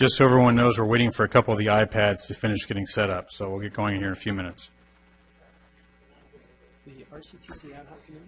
Just so everyone knows, we're waiting for a couple of the iPads to finish getting set up, so we'll get going here in a few minutes. The RCTC ad hoc committee?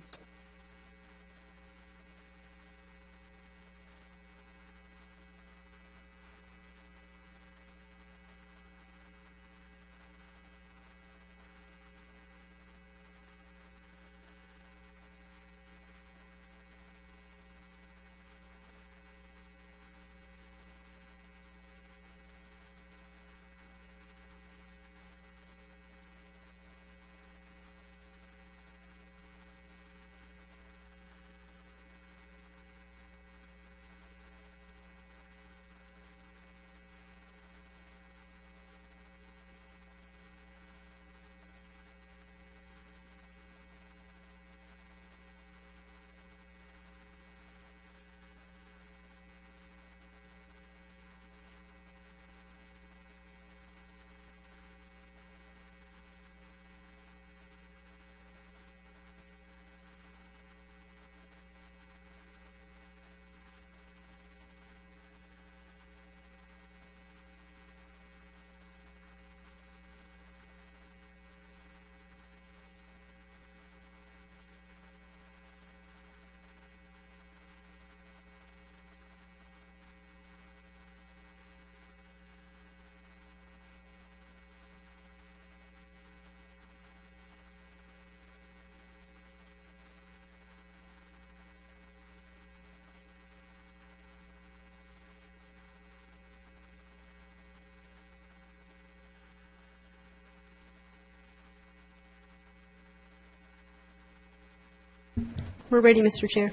We're ready, Mr. Chair.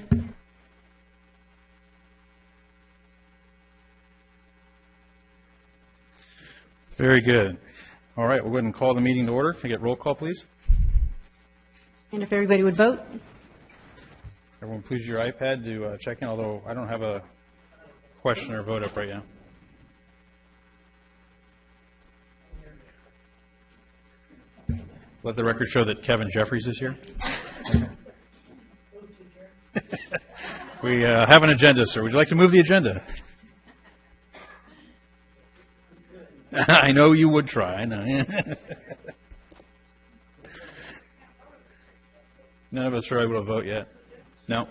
Very good. All right, we'll go ahead and call the meeting to order. Can I get roll call, please? And if everybody would vote. Everyone, please use your iPad to check in, although I don't have a question or vote up right now. Let the record show that Kevin Jeffries is here. We have an agenda, sir. Would you like to move the agenda? I know you would try. I know. None of us are able to vote yet. No.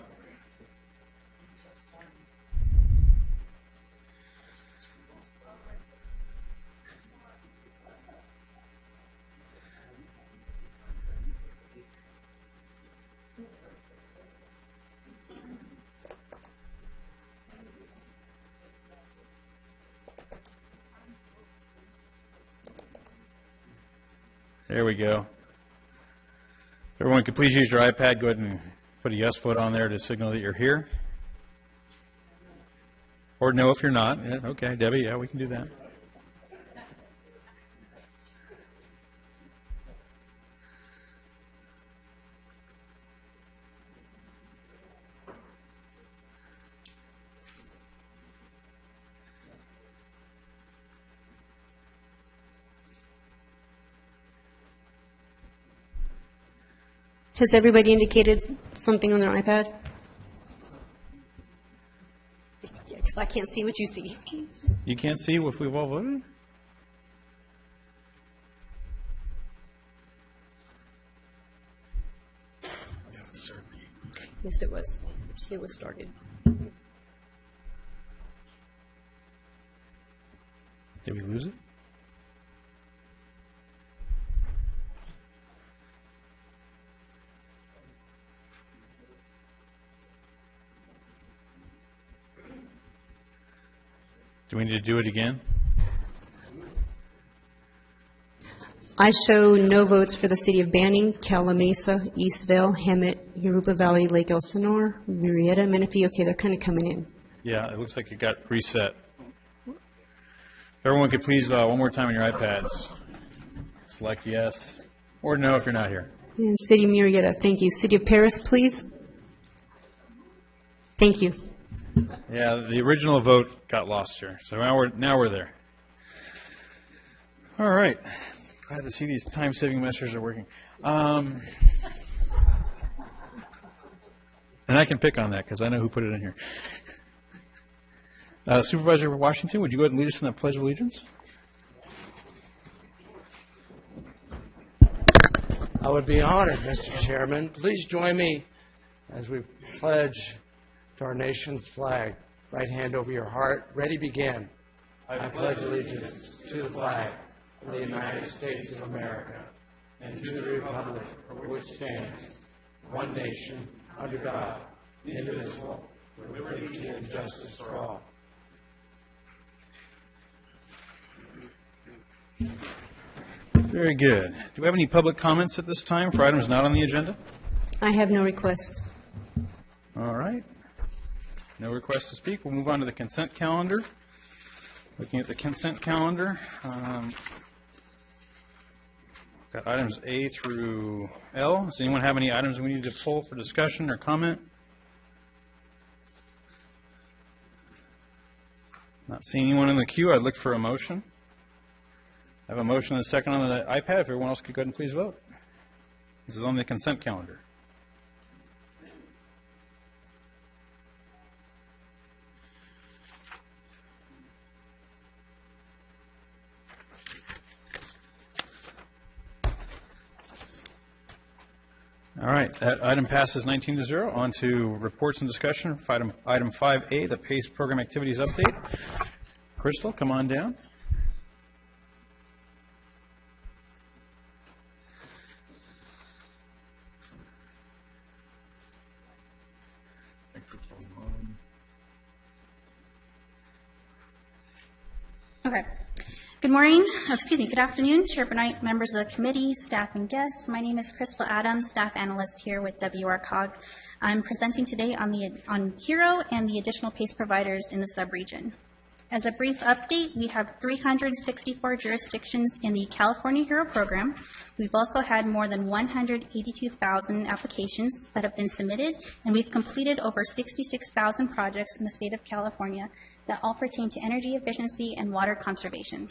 There we go. Everyone could please use your iPad. Go ahead and put a yes vote on there to signal that you're here. Or no if you're not. Yeah, okay, Debbie, yeah, we can do that. Has everybody indicated something on their iPad? Yeah, because I can't see what you see. You can't see if we've all voted? Yes, it was. It was started. Did we lose it? Do we need to do it again? I show no votes for the city of Banning, Calamasa, Eastvale, Hemet, Yoruba Valley, Lake Elsinore, Murrieta, Menifee. Okay, they're kind of coming in. Yeah, it looks like it got reset. If everyone could please, one more time on your iPads, select yes or no if you're not here. And City of Murrieta, thank you. City of Paris, please. Thank you. Yeah, the original vote got lost here, so now we're there. All right, glad to see these time-saving measures are working. And I can pick on that because I know who put it in here. Supervisor Washington, would you go ahead and lead us in the Pledge of Allegiance? I would be honored, Mr. Chairman. Please join me as we pledge to our nation's flag. Right hand over your heart. Ready, begin. I pledge allegiance to the flag of the United States of America and to the republic for which stands one nation, under God, indivisible, with liberty and justice for all. Very good. Do we have any public comments at this time for items not on the agenda? I have no requests. All right. No requests to speak. We'll move on to the consent calendar. Looking at the consent calendar, got items A through L. Does anyone have any items we need to pull for discussion or comment? Not seeing anyone in the queue. I'd look for a motion. I have a motion and a second on the iPad. If everyone else could go ahead and please vote. This is on the consent calendar. All right, that item passes 19-0. On to reports and discussion. For item 5A, the PACE program activities update. Crystal, come on down. Okay. Good morning, good afternoon, Chairman, members of the committee, staff, and guests. My name is Crystal Adams, staff analyst here with WRCOG. I'm presenting today on HERO and the additional PACE providers in the subregion. As a brief update, we have 364 jurisdictions in the California HERO program. We've also had more than 182,000 applications that have been submitted, and we've completed over 66,000 projects in the state of California that all pertain to energy efficiency and water conservation.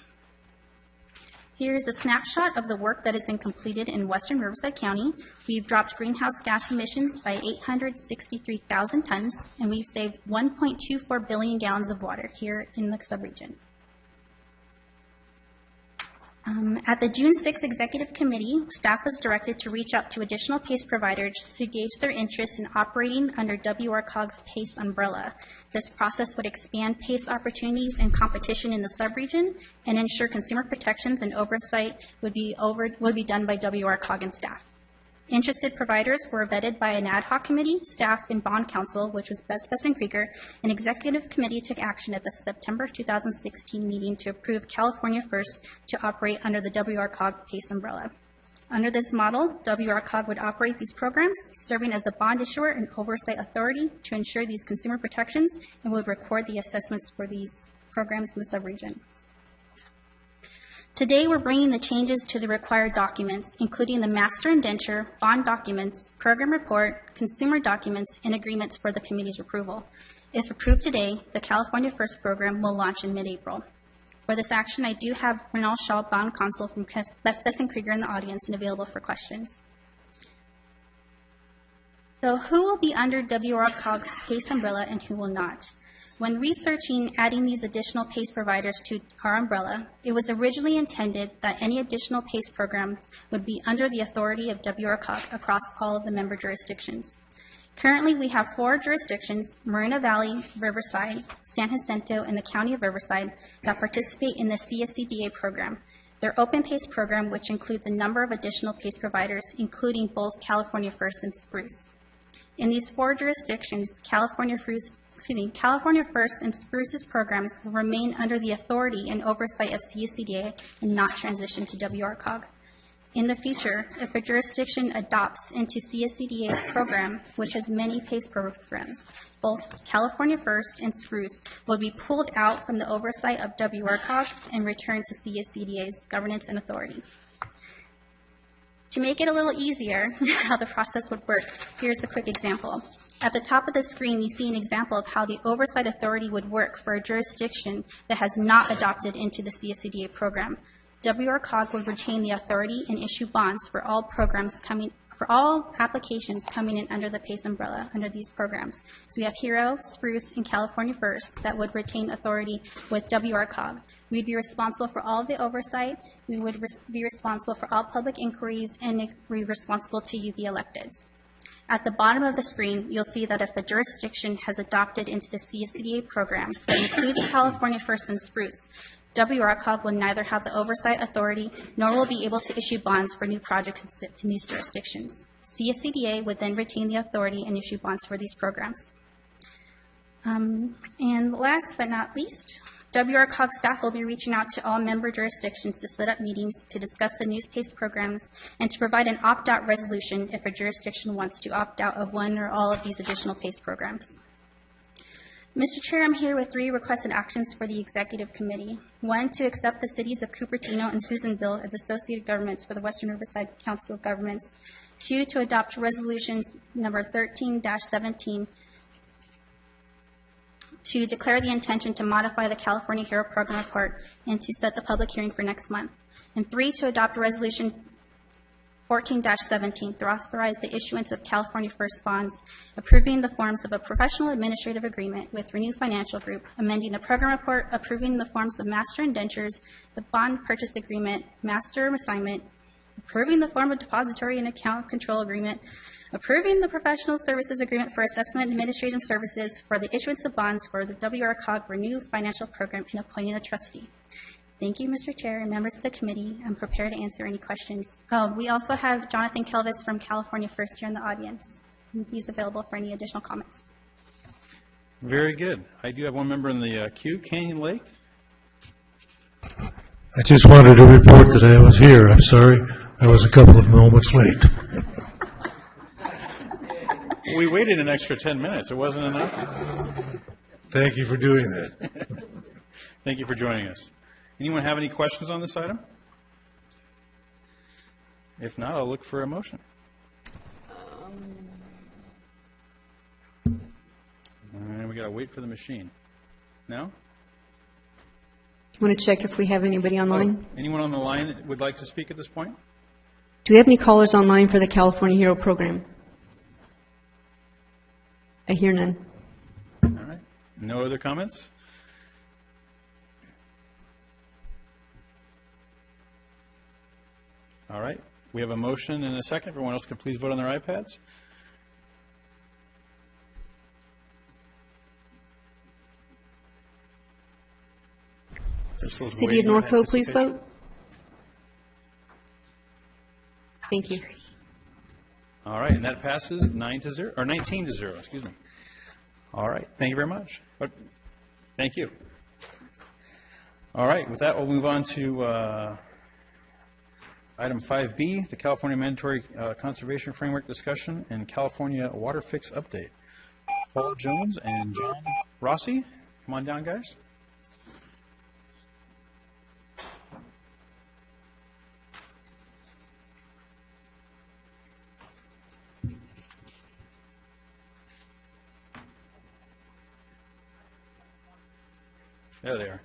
Here is a snapshot of the work that has been completed in western Riverside County. We've dropped greenhouse gas emissions by 863,000 tons, and we've saved 1.24 billion gallons of water here in the subregion. At the June 6 Executive Committee, staff was directed to reach out to additional PACE providers to gauge their interest in operating under WRCOG's PACE umbrella. This process would expand PACE opportunities and competition in the subregion and ensure consumer protections and oversight would be done by WRCOG and staff. Interested providers were vetted by an ad hoc committee, staff, and bond council, which was Best and Krieger. An executive committee took action at the September 2016 meeting to approve California First to operate under the WRCOG PACE umbrella. Under this model, WRCOG would operate these programs, serving as a bond issuer and oversight authority to ensure these consumer protections, and would record the assessments for these programs in the subregion. Today, we're bringing the changes to the required documents, including the master indenture, bond documents, program report, consumer documents, and agreements for the committee's approval. If approved today, the California First program will launch in mid-April. For this action, I do have Renal Shaw, bond counsel from Best and Krieger in the audience and available for questions. So who will be under WRCOG's PACE umbrella and who will not? When researching adding these additional PACE providers to our umbrella, it was originally intended that any additional PACE programs would be under the authority of WRCOG across all of the member jurisdictions. Currently, we have 4 jurisdictions, Moreno Valley, Riverside, San Jacinto, and the County of Riverside, that participate in the CSCDA program. Their Open PACE program, which includes a number of additional PACE providers, including both California First and Spruce. In these 4 jurisdictions, California First and Spruce's programs will remain under the authority and oversight of CSCDA and not transition to WRCOG. In the future, if a jurisdiction adopts into CSCDA's program, which has many PACE programs, both California First and Spruce will be pulled out from the oversight of WRCOG and returned to CSCDA's governance and authority. To make it a little easier how the process would work, here's a quick example. At the top of the screen, you see an example of how the oversight authority would work for a jurisdiction that has not adopted into the CSCDA program. WRCOG would retain the authority and issue bonds for all programs coming for all applications coming in under the PACE umbrella under these programs. So we have Hero, Spruce, and California First that would retain authority with WRCOG. We'd be responsible for all the oversight. We would be responsible for all public inquiries and be responsible to you, the electeds. At the bottom of the screen, you'll see that if a jurisdiction has adopted into the CSCDA program that includes California First and Spruce, WRCOG will neither have the oversight authority nor will be able to issue bonds for new projects in these jurisdictions. CSCDA would then retain the authority and issue bonds for these programs. And last but not least, WRCOG staff will be reaching out to all member jurisdictions to set up meetings to discuss the new PACE programs and to provide an opt-out resolution if a jurisdiction wants to opt out of one or all of these additional PACE programs. Mr. Chair, I'm here with 3 requested actions for the Executive Committee. 1, to accept the cities of Cupertino and Susanville as associated governments for the Western Riverside Council of Governments. 2, to adopt resolutions number 13-17 to declare the intention to modify the California Hero Program report and to set the public hearing for next month. And 3, to adopt resolution 14-17 to authorize the issuance of California First bonds, approving the forms of a professional administrative agreement with Renew Financial Group, amending the program report, approving the forms of master indentures, the bond purchase agreement, master assignment, approving the form of depository and account control agreement, approving the professional services agreement for assessment and administration services for the issuance of bonds for the WRCOG Renew Financial Program, and appointing a trustee. Thank you, Mr. Chair and members of the committee. I'm prepared to answer any questions. Oh, we also have Jonathan Kelvis from California First here in the audience. He's available for any additional comments. Very good. I do have one member in the queue, Canyon Lake. I just wanted to report that I was here. I'm sorry I was a couple of moments late. We waited an extra 10 minutes. It wasn't enough? Thank you for doing that. Thank you for joining us. Anyone have any questions on this item? If not, I'll look for a motion. And we got to wait for the machine. No? Want to check if we have anybody online? Anyone on the line that would like to speak at this point? Do we have any callers online for the California Hero Program? I hear none. All right. No other comments? All right. We have a motion and a second. Everyone else can please vote on their iPads. City of Norco, please vote. Thank you. All right, and that passes 9-0, or 19-0, excuse me. All right, thank you very much. Thank you. All right, with that, we'll move on to item 5B, the California Mandatory Conservation Framework discussion and California Water Fix update. Paul Jones and John Rossi, come on down, guys. There they are.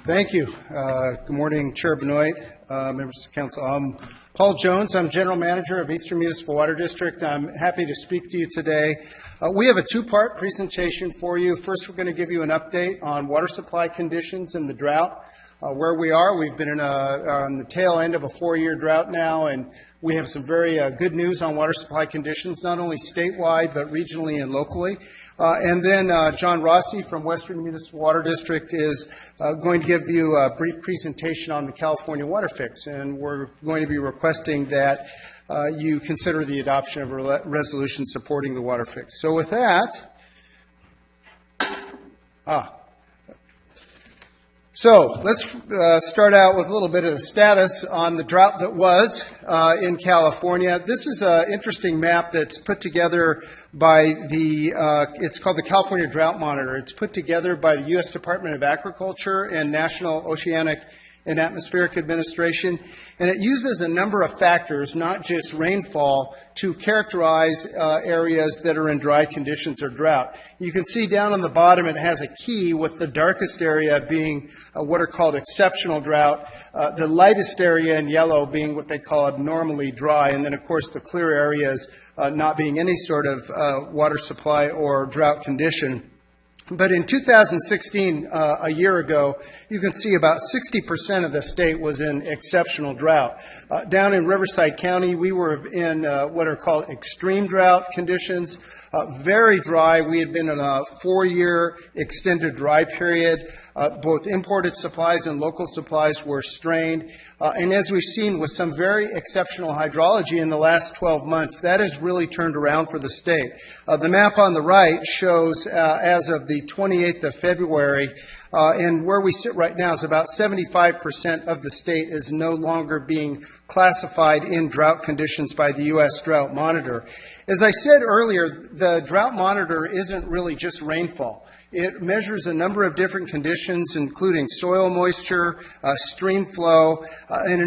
Thank you. Good morning, Chair Benoit, members of the council. I'm Paul Jones. I'm General Manager of Eastern Municipal Water District. I'm happy to speak to you today. We have a 2-part presentation for you. First, we're going to give you an update on water supply conditions in the drought. Where we are, we've been on the tail end of a 4-year drought now, and we have some very good news on water supply conditions, not only statewide, but regionally and locally. And then John Rossi from Western Municipal Water District is going to give you a brief presentation on the California Water Fix, and we're going to be requesting that you consider the adoption of a resolution supporting the Water Fix. So with that, So let's start out with a little bit of the status on the drought that was in California. This is an interesting map that's put together by it's called the California Drought Monitor. It's put together by the U.S. Department of Agriculture and National Oceanic and Atmospheric Administration, and it uses a number of factors, not just rainfall, to characterize areas that are in dry conditions or drought. You can see down on the bottom it has a key, with the darkest area being what are called exceptional drought, the lightest area in yellow being what they call abnormally dry, and then of course the clear areas not being any sort of water supply or drought condition. But in 2016, a year ago, you can see about 60% of the state was in exceptional drought. Down in Riverside County, we were in what are called extreme drought conditions, very dry. We had been in a 4-year extended dry period. Both imported supplies and local supplies were strained. And as we've seen with some very exceptional hydrology in the last 12 months, that has really turned around for the state. The map on the right shows as of the 28th of February, and where we sit right now is about 75% of the state is no longer being classified in drought conditions by the U.S. Drought Monitor. As I said earlier, the Drought Monitor isn't really just rainfall. It measures a number of different conditions, including soil moisture, stream flow, and a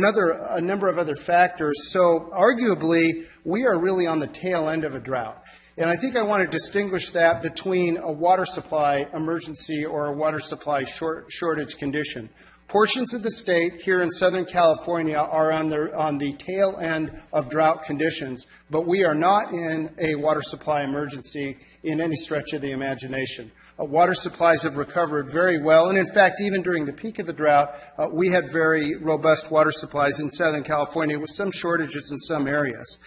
number of other factors. So arguably, we are really on the tail end of a drought. And I think I want to distinguish that between a water supply emergency or a water supply shortage condition. Portions of the state here in Southern California are on the tail end of drought conditions, but we are not in a water supply emergency in any stretch of the imagination. Water supplies have recovered very well, and in fact, even during the peak of the drought, we had very robust water supplies in Southern California with some shortages in some areas.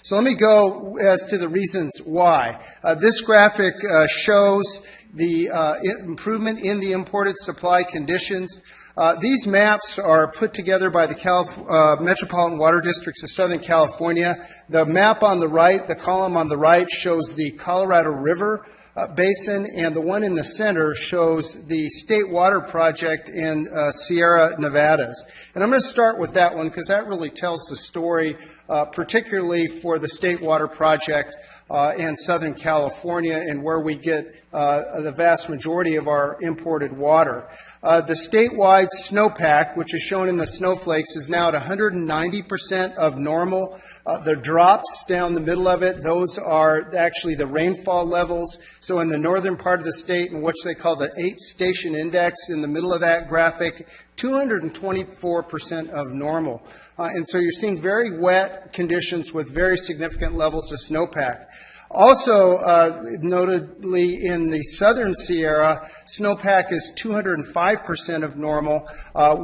So let me go as to the reasons why. This graphic shows the improvement in the imported supply conditions. These maps are put together by the Metropolitan Water Districts of Southern California. The map on the right, the column on the right, shows the Colorado River basin, and the one in the center shows the State Water Project in Sierra Nevadas. And I'm going to start with that one because that really tells the story, particularly for the State Water Project in Southern California, and where we get the vast majority of our imported water. The statewide snowpack, which is shown in the snowflakes, is now at 190% of normal. The drops down the middle of it, those are actually the rainfall levels. So in the northern part of the state, in which they call the 8-station index, in the middle of that graphic, 224% of normal. And so you're seeing very wet conditions with very significant levels of snowpack. Also, notably in the southern Sierra, snowpack is 205% of normal,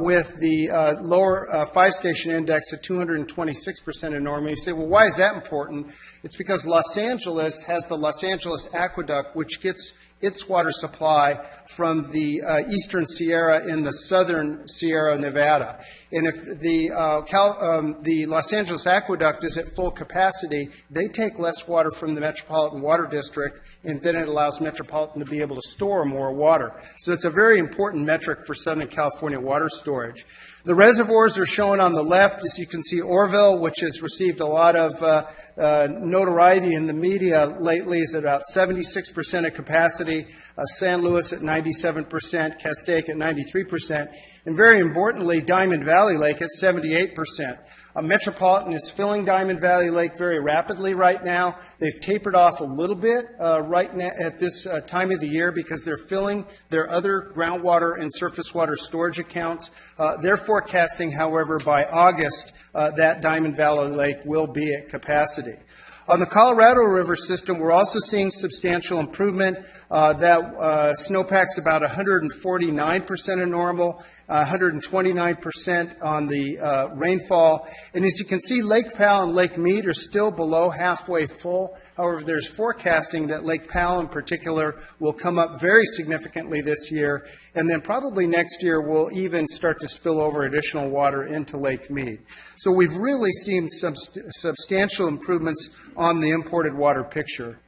with the lower 5-station index at 226% of normal. You say, well, why is that important? It's because Los Angeles has the Los Angeles Aqueduct, which gets its water supply from the eastern Sierra in the southern Sierra Nevada. And if the Los Angeles Aqueduct is at full capacity, they take less water from the Metropolitan Water District, and then it allows Metropolitan to be able to store more water. So it's a very important metric for Southern California water storage. The reservoirs are shown on the left. As you can see, Orville, which has received a lot of notoriety in the media lately, is at about 76% of capacity. San Luis at 97%, Castaic at 93%, and very importantly, Diamond Valley Lake at 78%. Metropolitan is filling Diamond Valley Lake very rapidly right now. They've tapered off a little bit right now at this time of the year because they're filling their other groundwater and surface water storage accounts. They're forecasting, however, by August that Diamond Valley Lake will be at capacity. On the Colorado River system, we're also seeing substantial improvement. That snowpack's about 149% of normal, 129% on the rainfall. And as you can see, Lake Powell and Lake Mead are still below halfway full. However, there's forecasting that Lake Powell in particular will come up very significantly this year, and then probably next year we'll even start to spill over additional water into Lake Mead. So we've really seen some substantial improvements on the imported water picture.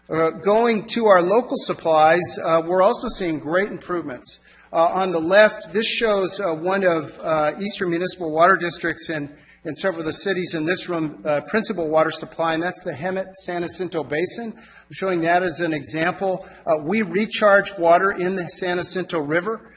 Going to our local supplies, we're also seeing great improvements. On the left, this shows one of Eastern Municipal Water Districts and several of the cities in this room, principal water supply, and that's the Hemet-San Jacinto Basin. I'm showing that as an example. We recharge water in the San Jacinto River.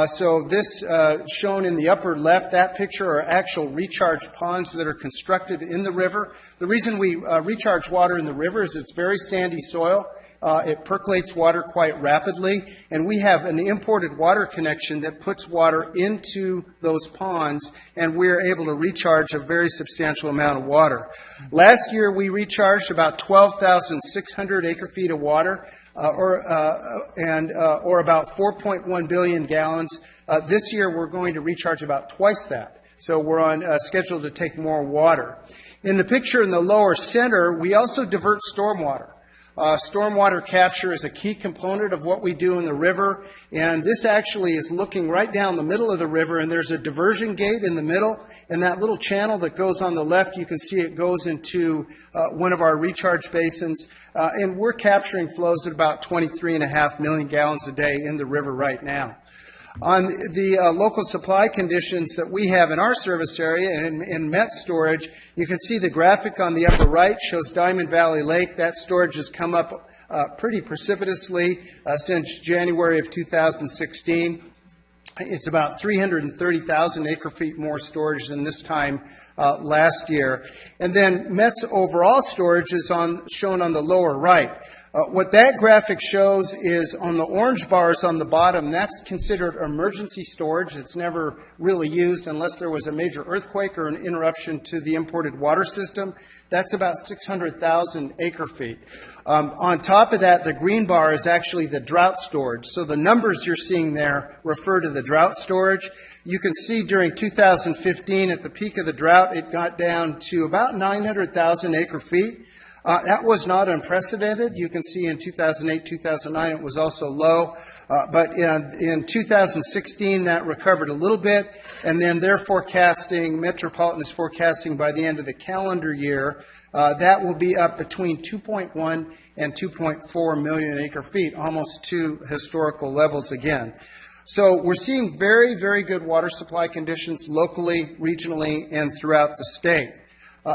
So this shown in the upper left, that picture are actual recharge ponds that are constructed in the river. The reason we recharge water in the river is it's very sandy soil. It percolates water quite rapidly, and we have an imported water connection that puts water into those ponds, and we're able to recharge a very substantial amount of water. Last year, we recharged about 12,600 acre-feet of water, or about 4.1 billion gallons. This year, we're going to recharge about twice that, so we're on schedule to take more water. In the picture in the lower center, we also divert stormwater. Stormwater capture is a key component of what we do in the river, and this actually is looking right down the middle of the river, and there's a diversion gate in the middle, and that little channel that goes on the left, you can see it goes into one of our recharge basins, and we're capturing flows at about 23.5 million gallons a day in the river right now. On the local supply conditions that we have in our service area and in Met storage, you can see the graphic on the upper right shows Diamond Valley Lake. That storage has come up pretty precipitously since January of 2016. It's about 330,000 acre-feet more storage than this time last year. And then Met's overall storage is shown on the lower right. What that graphic shows is on the orange bars on the bottom, that's considered emergency storage. It's never really used unless there was a major earthquake or an interruption to the imported water system. That's about 600,000 acre-feet. On top of that, the green bar is actually the drought storage. So the numbers you're seeing there refer to the drought storage. You can see during 2015, at the peak of the drought, it got down to about 900,000 acre-feet. That was not unprecedented. You can see in 2008, 2009, it was also low. But in 2016, that recovered a little bit. And then they're forecasting, Metropolitan is forecasting by the end of the calendar year, that will be up between 2.1 and 2.4 million acre-feet, almost to historical levels again. So we're seeing very, very good water supply conditions locally, regionally, and throughout the state.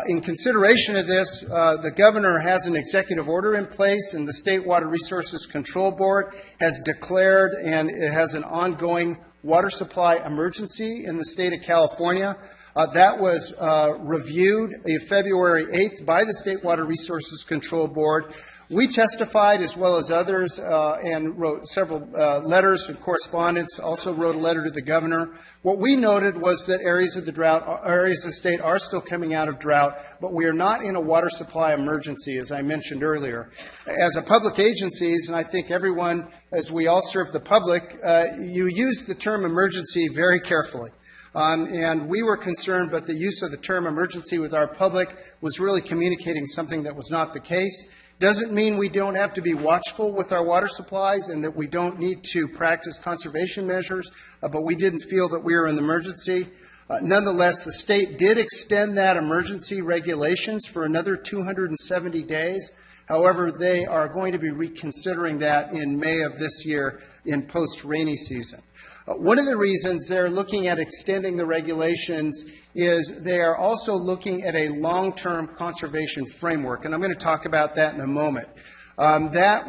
In consideration of this, the governor has an executive order in place, and the State Water Resources Control Board has declared and it has an ongoing water supply emergency in the state of California. That was reviewed February 8th by the State Water Resources Control Board. We testified, as well as others, and wrote several letters and correspondence, also wrote a letter to the governor. What we noted was that areas of the state are still coming out of drought, but we are not in a water supply emergency, as I mentioned earlier. As a public agencies, and I think everyone, as we all serve the public, you use the term emergency very carefully. And we were concerned, but the use of the term emergency with our public was really communicating something that was not the case. Doesn't mean we don't have to be watchful with our water supplies and that we don't need to practice conservation measures, but we didn't feel that we were in the emergency. Nonetheless, the state did extend that emergency regulations for another 270 days. However, they are going to be reconsidering that in May of this year in post-rainy season. One of the reasons they're looking at extending the regulations is they are also looking at a long-term conservation framework, and I'm going to talk about that in a moment. That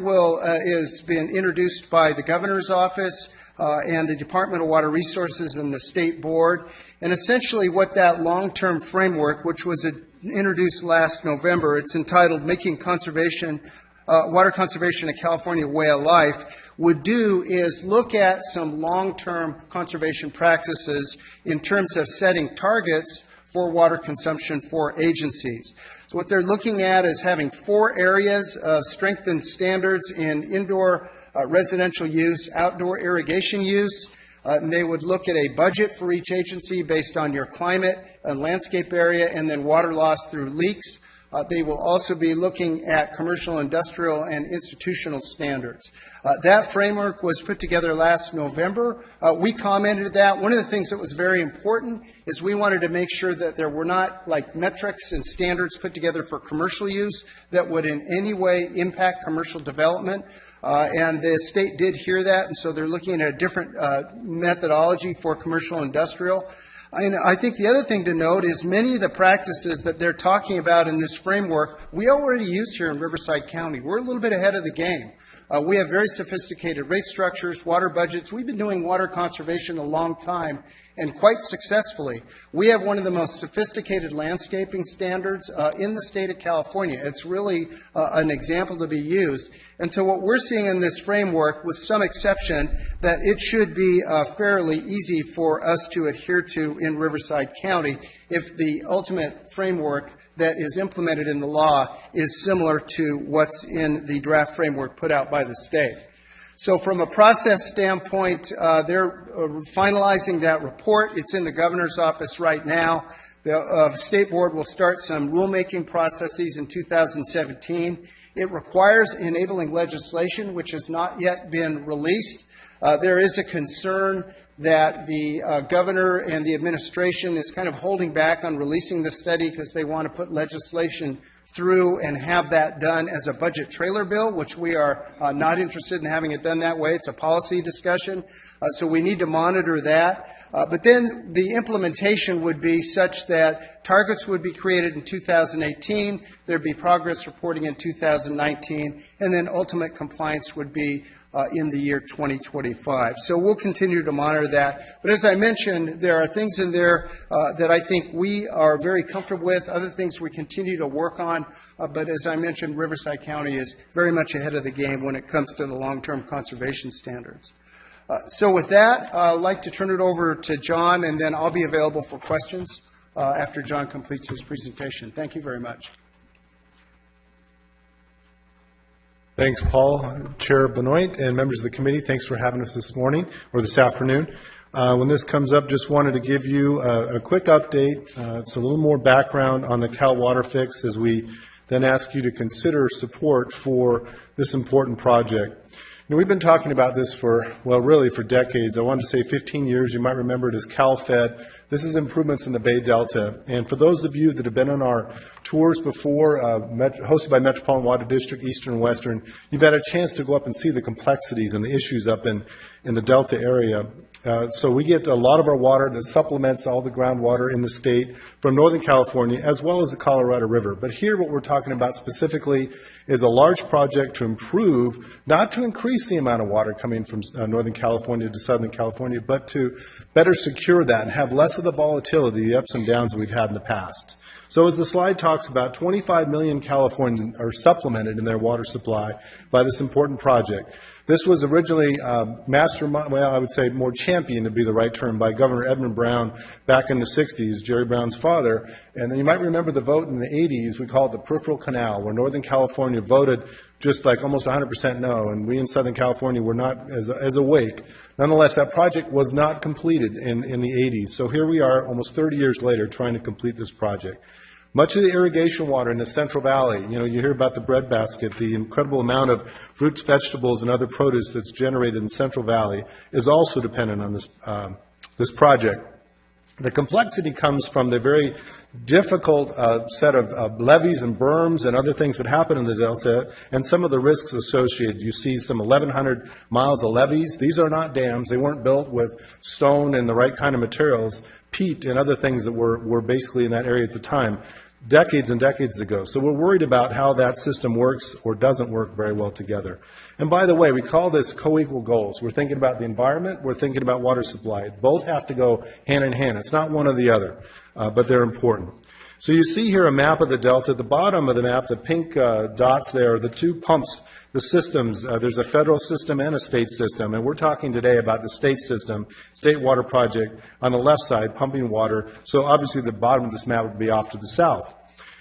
is been introduced by the governor's office and the Department of Water Resources and the state board, and essentially what that long-term framework, which was introduced last November, it's entitled Making Water Conservation a California Way of Life, would do is look at some long-term conservation practices in terms of setting targets for water consumption for agencies. So what they're looking at is having 4 areas of strengthened standards in indoor residential use, outdoor irrigation use. And they would look at a budget for each agency based on your climate and landscape area and then water loss through leaks. They will also be looking at commercial, industrial, and institutional standards. That framework was put together last November. We commented that. One of the things that was very important is we wanted to make sure that there were not like metrics and standards put together for commercial use that would in any way impact commercial development. And the state did hear that, and so they're looking at a different methodology for commercial and industrial. And I think the other thing to note is many of the practices that they're talking about in this framework, we already use here in Riverside County. We're a little bit ahead of the game. We have very sophisticated rate structures, water budgets. We've been doing water conservation a long time and quite successfully. We have one of the most sophisticated landscaping standards in the state of California. It's really an example to be used. And so what we're seeing in this framework, with some exception, that it should be fairly easy for us to adhere to in Riverside County if the ultimate framework that is implemented in the law is similar to what's in the draft framework put out by the state. So from a process standpoint, they're finalizing that report. It's in the governor's office right now. The state board will start some rulemaking processes in 2017. It requires enabling legislation, which has not yet been released. There is a concern that the governor and the administration is kind of holding back on releasing the study because they want to put legislation through and have that done as a budget trailer bill, which we are not interested in having it done that way. It's a policy discussion, so we need to monitor that. But then the implementation would be such that targets would be created in 2018, there'd be progress reporting in 2019, and then ultimate compliance would be in the year 2025. So we'll continue to monitor that. But as I mentioned, there are things in there that I think we are very comfortable with, other things we continue to work on. But as I mentioned, Riverside County is very much ahead of the game when it comes to the long-term conservation standards. So with that, I'd like to turn it over to John, and then I'll be available for questions after John completes his presentation. Thank you very much. Thanks, Paul. Chair Benoit and members of the committee, thanks for having us this morning or this afternoon. When this comes up, just wanted to give you a quick update. It's a little more background on the Cal Water Fix as we then ask you to consider support for this important project. You know, we've been talking about this for, well, really for decades. I wanted to say 15 years. You might remember it as CalFed. This is improvements in the Bay Delta. And for those of you that have been on our tours before, hosted by Metropolitan Water District, Eastern and Western, you've had a chance to go up and see the complexities and the issues up in the Delta area. So we get a lot of our water that supplements all the groundwater in the state from Northern California as well as the Colorado River. But here what we're talking about specifically is a large project to improve, not to increase the amount of water coming from Northern California to Southern California, but to better secure that and have less of the volatility, the ups and downs that we've had in the past. So as the slide talks about, 25 million Californians are supplemented in their water supply by this important project. This was originally mastermind, well, I would say more championed to be the right term, by Governor Edmund Brown back in the 60s, Jerry Brown's father. And then you might remember the vote in the 80s, we called it the Peripheral Canal, where Northern California voted just like almost 100% no, and we in Southern California were not as awake. Nonetheless, that project was not completed in the 80s. So here we are almost 30 years later trying to complete this project. Much of the irrigation water in the Central Valley, you know, you hear about the breadbasket, the incredible amount of fruits, vegetables, and other produce that's generated in the Central Valley is also dependent on this project. The complexity comes from the very difficult set of levees and berms and other things that happen in the Delta and some of the risks associated. You see some 1,100 miles of levees. These are not dams. They weren't built with stone and the right kind of materials, peat and other things that were basically in that area at the time, decades and decades ago. So we're worried about how that system works or doesn't work very well together. And by the way, we call this co-equal goals. We're thinking about the environment, we're thinking about water supply. Both have to go hand in hand. It's not one or the other, but they're important. So you see here a map of the Delta. At the bottom of the map, the pink dots there are the two pumps, the systems. There's a federal system and a state system, and we're talking today about the state system, State Water Project, on the left side, pumping water. So obviously the bottom of this map would be off to the south.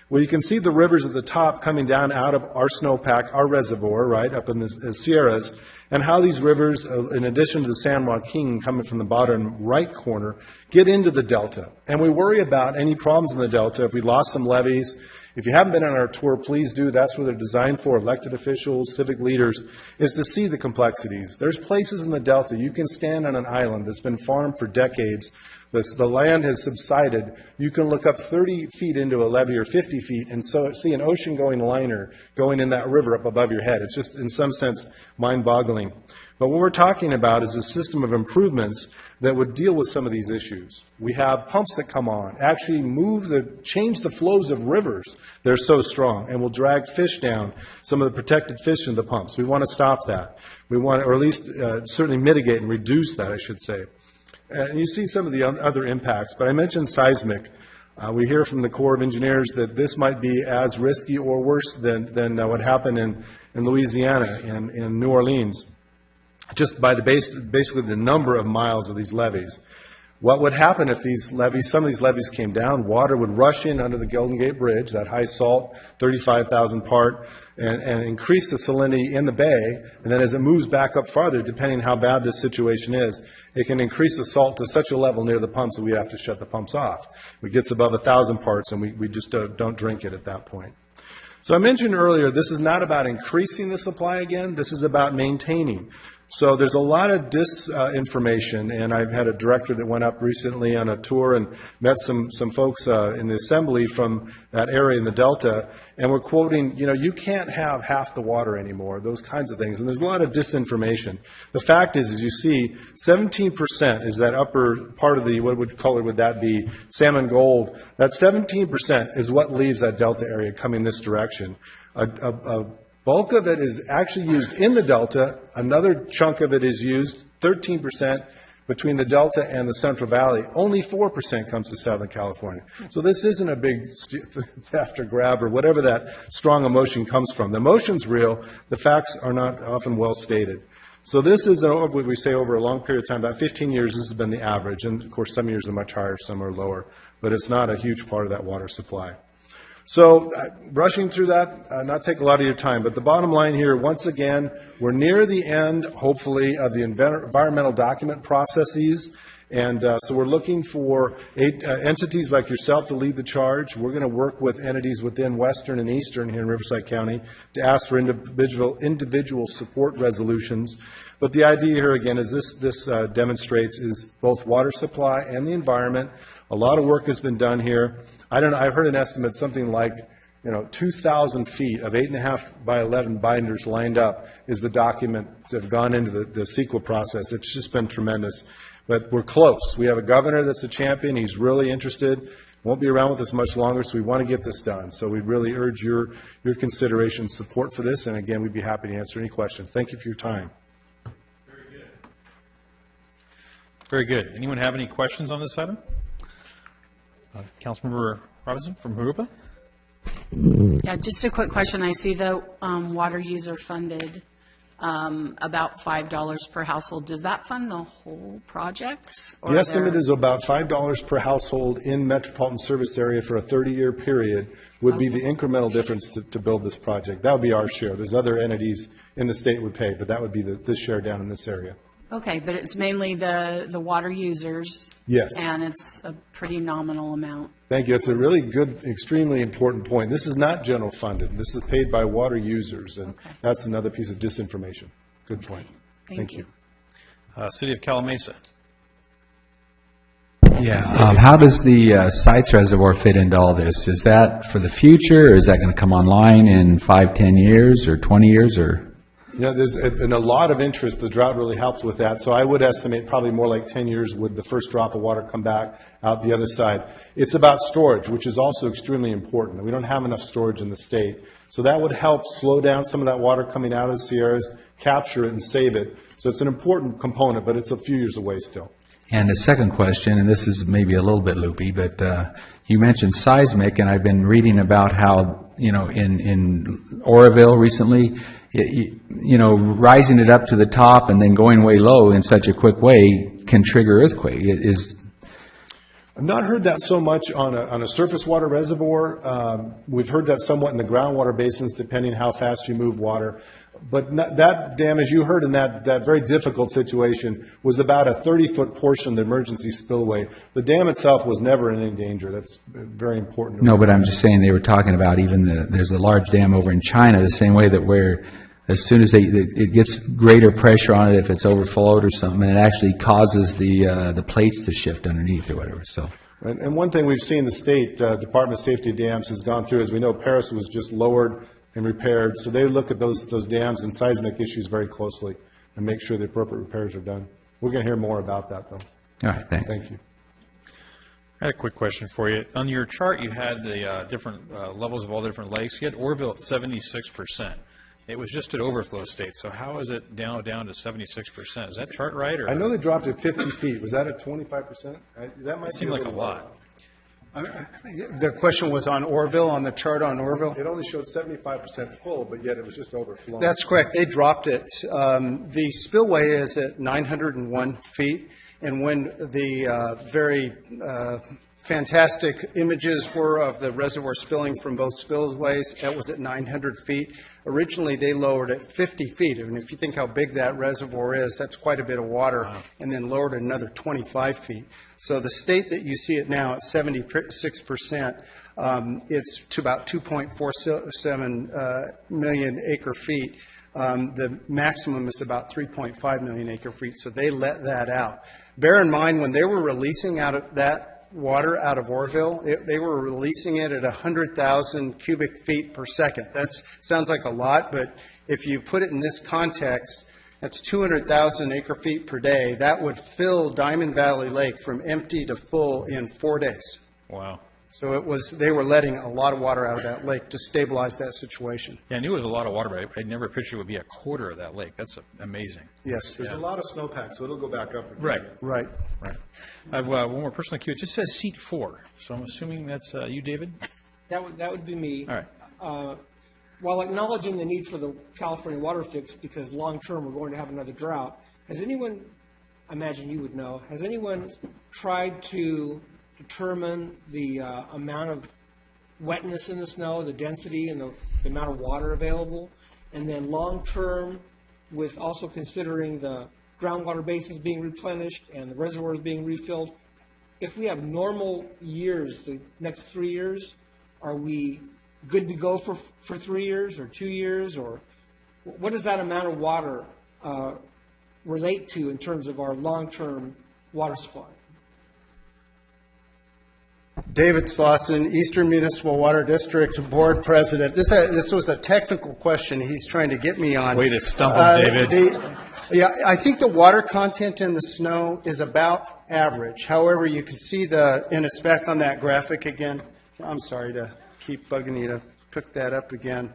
Well, you can see the rivers at the top coming down out of our snowpack, our reservoir, right, up in the Sierras, and how these rivers, in addition to the San Joaquin coming from the bottom right corner, get into the Delta. And we worry about any problems in the Delta if we lost some levees. If you haven't been on our tour, please do. That's what they're designed for, elected officials, civic leaders, is to see the complexities. There's places in the Delta you can stand on an island that's been farmed for decades. The land has subsided. You can look up 30 feet into a levee or 50 feet and so see an ocean-going liner going in that river up above your head. It's just, in some sense, mind-boggling. But what we're talking about is a system of improvements that would deal with some of these issues. We have pumps that come on, actually change the flows of rivers. They're so strong, and will drag fish down, some of the protected fish in the pumps. We want to stop that. We want, or at least certainly mitigate and reduce that, I should say. And you see some of the other impacts, but I mentioned seismic. We hear from the Corps of Engineers that this might be as risky or worse than what happened in Louisiana and in New Orleans, just by basically the number of miles of these levees. What would happen if some of these levees came down? Water would rush in under the Golden Gate Bridge, that high salt, 35,000 part, and increase the salinity in the bay. And then as it moves back up farther, depending how bad this situation is, it can increase the salt to such a level near the pumps that we have to shut the pumps off. It gets above 1,000 parts, and we just don't drink it at that point. So I mentioned earlier, this is not about increasing the supply again. This is about maintaining. So there's a lot of disinformation, and I've had a director that went up recently on a tour and met some folks in the assembly from that area in the Delta, and we're quoting, you can't have half the water anymore, those kinds of things. And there's a lot of disinformation. The fact is, as you see, 17% is that upper part of the, what color would that be, salmon gold. That 17% is what leaves that Delta area coming this direction. A bulk of it is actually used in the Delta. Another chunk of it is used, 13%, between the Delta and the Central Valley. Only 4% comes to Southern California. So this isn't a big theft or grab or whatever that strong emotion comes from. The emotion's real. The facts are not often well stated. So this is, what we say, over a long period of time, about 15 years, this has been the average. And, of course, some years are much higher, some are lower. But it's not a huge part of that water supply. So rushing through that, not take a lot of your time, but the bottom line here, once again, we're near the end, hopefully, of the environmental document processes, and so we're looking for entities like yourself to lead the charge. We're going to work with entities within Western and Eastern here in Riverside County to ask for individual support resolutions. But the idea here, again, is this demonstrates is both water supply and the environment. A lot of work has been done here. I heard an estimate, something like 2,000 feet of 8.5 by 11 binders lined up is the document that have gone into the CEQA process. It's just been tremendous. But we're close. We have a governor that's a champion. He's really interested. Won't be around with us much longer, so we want to get this done. So we really urge your consideration and support for this. And again, we'd be happy to answer any questions. Thank you for your time. Very good. Very good. Anyone have any questions on this item? Councilmember Robinson from Harupa? Yeah, just a quick question. I see the water user funded about $5 per household. Does that fund the whole project? The estimate is about $5 per household in metropolitan service area for a 30-year period would be the incremental difference to build this project. That would be our share. There's other entities in the state would pay, but that would be the share down in this area. Okay, but it's mainly the water users. Yes. And it's a pretty nominal amount. Thank you. It's a really good, extremely important point. This is not general funded. This is paid by water users, and that's another piece of disinformation. Good point. Thank you. City of Calamasa. Yeah. How does the Sites Reservoir fit into all this? Is that for the future, or is that going to come online in 5, 10 years, or 20 years, or? There's been a lot of interest. The drought really helps with that. So I would estimate probably more like 10 years would the first drop of water come back out the other side. It's about storage, which is also extremely important. We don't have enough storage in the state. So that would help slow down some of that water coming out of the Sierras, capture it and save it. So it's an important component, but it's a few years away still. And the second question, and this is maybe a little bit loopy, but you mentioned seismic, and I've been reading about how, in Oroville recently, rising it up to the top and then going way low in such a quick way can trigger earthquake. I've not heard that so much on a surface water reservoir. We've heard that somewhat in the groundwater basins, depending how fast you move water. But that dam, as you heard in that very difficult situation, was about a 30-foot portion of the emergency spillway. The dam itself was never in any danger. That's very important. No, but I'm just saying they were talking about there's a large dam over in China, the same way that where as soon as it gets greater pressure on it, if it's overflowed or something, it actually causes the plates to shift underneath or whatever. So. And one thing we've seen the state Department of Safety of Dams has gone through, as we know, Paris was just lowered and repaired. So they look at those dams and seismic issues very closely. and make sure the appropriate repairs are done. We're going to hear more about that, though. All right, thanks. Thank you. I had a quick question for you. On your chart, you had the different levels of all the different lakes. You had Oroville at 76%. It was just at overflow state, so how is it down to 76%? Is that chart right? Or I know they dropped it 50 feet. Was that at 25%? That might it seemed like a little lot. The question was on Orville, on the chart on Orville? It only showed 75% full, but yet it was just overflowing. That's correct. They dropped it. The spillway is at 901 feet, and when the very fantastic images were of the reservoir spilling from both spillways, that was at 900 feet. Originally, they lowered it 50 feet, and if you think how big that reservoir is, that's quite a bit of water, and then lowered it another 25 feet. So the state that you see it now at 76%, it's to about 2.47 million acre feet. The maximum is about 3.5 million acre feet, so they let that out. Bear in mind, when they were releasing out of that water out of Orville, they were releasing it at 100,000 cubic feet per second. That sounds like a lot, but if you put it in this context, that's 200,000 acre feet per day. That would fill Diamond Valley Lake from empty to full in 4 days. Wow. So they were letting a lot of water out of that lake to stabilize that situation. Yeah, I knew it was a lot of water, but I never pictured it would be a quarter of that lake. That's amazing. Yes. There's a lot of snowpack, so it'll go back up again. Right. Right. Right. I have one more person in the queue. It just says seat 4, so I'm assuming that's you, David? That would be me. All right. While acknowledging the need for the California water fix, because long-term we're going to have another drought, has anyone, I imagine you would know, has anyone tried to determine the amount of wetness in the snow, the density, and the amount of water available? And then long-term, with also considering the groundwater basins being replenished and the reservoirs being refilled, if we have normal years, the next 3 years, are we good to go for 3 years or 2 years? Or what does that amount of water relate to in terms of our long-term water supply? David Slauson, Eastern Municipal Water District Board President. This was a technical question he's trying to get me on. Way to stump him, David. I think the water content in the snow is about average. However, you can see and it's back on that graphic again. I'm sorry to keep bugging you to pick that up again.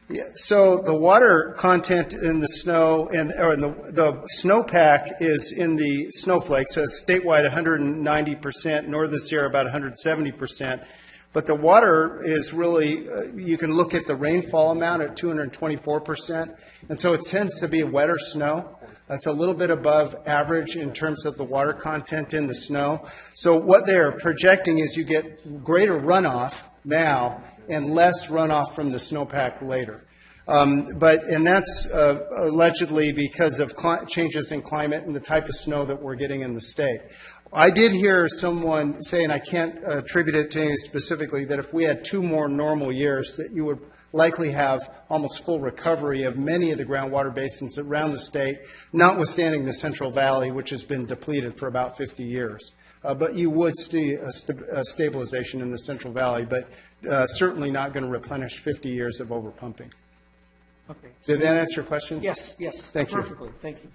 Yeah, so the water content in the snow or the snowpack is in the snowflakes. So it's statewide 190%, Northern Sierra about 170%. But the water is really, you can look at the rainfall amount at 224%. And so it tends to be wetter snow. That's a little bit above average in terms of the water content in the snow. So what they're projecting is you get greater runoff now and less runoff from the snowpack later. And that's allegedly because of changes in climate and the type of snow that we're getting in the state. I did hear someone say, and I can't attribute it to any specifically, that if we had 2 more normal years, that you would likely have almost full recovery of many of the groundwater basins around the state, notwithstanding the Central Valley, which has been depleted for about 50 years. But you would see a stabilization in the Central Valley, but certainly not going to replenish 50 years of overpumping. Okay. Did that answer your question? Yes. Thank you. Perfectly. Thank you.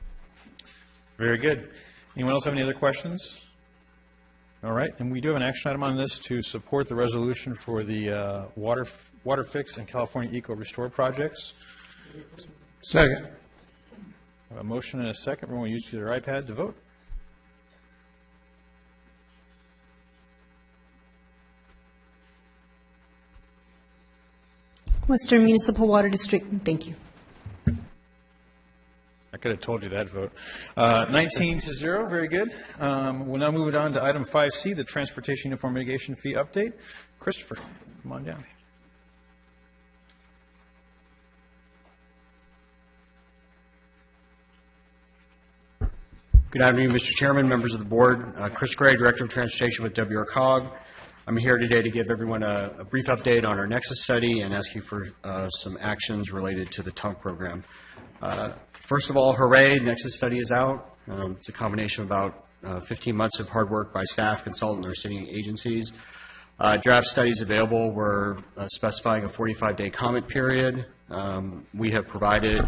Very good. Anyone else have any other questions? All right, and we do have an action item on this to support the resolution for the water fix and California Eco Restore projects. Second. I have a motion and a second. Everyone will use their iPad to vote. Western Municipal Water District, thank you. I could have told you that vote. 19-0, very good. We'll now move it on to item 5C, the Transportation Uniform Mitigation Fee Update. Christopher, come on down. Good afternoon, Mr. Chairman, members of the board. Chris Gray, Director of Transportation with WRCOG. I'm here today to give everyone a brief update on our Nexus study and ask you for some actions related to the TUMF program. First of all, hooray, Nexus study is out. It's a combination of about 15 months of hard work by staff, consultant, or city agencies. Draft studies available were specifying a 45-day comment period. We have provided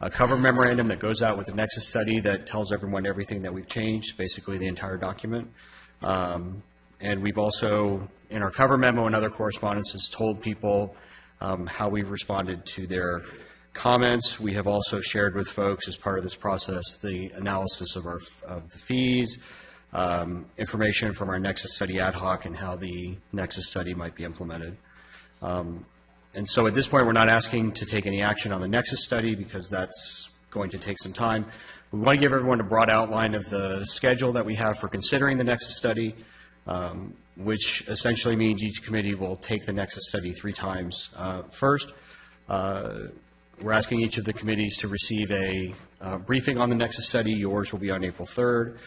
a cover memorandum that goes out with the Nexus study that tells everyone everything that we've changed, basically the entire document. And we've also, in our cover memo and other correspondences, told people how we've responded to their comments. We have also shared with folks as part of this process the analysis of the fees, information from our Nexus study ad hoc, and how the Nexus study might be implemented. And so at this point, we're not asking to take any action on the Nexus study because that's going to take some time. We want to give everyone a broad outline of the schedule that we have for considering the Nexus study, which essentially means each committee will take the Nexus study 3 times. First, we're asking each of the committees to receive a briefing on the Nexus study. Yours will be on April 3rd.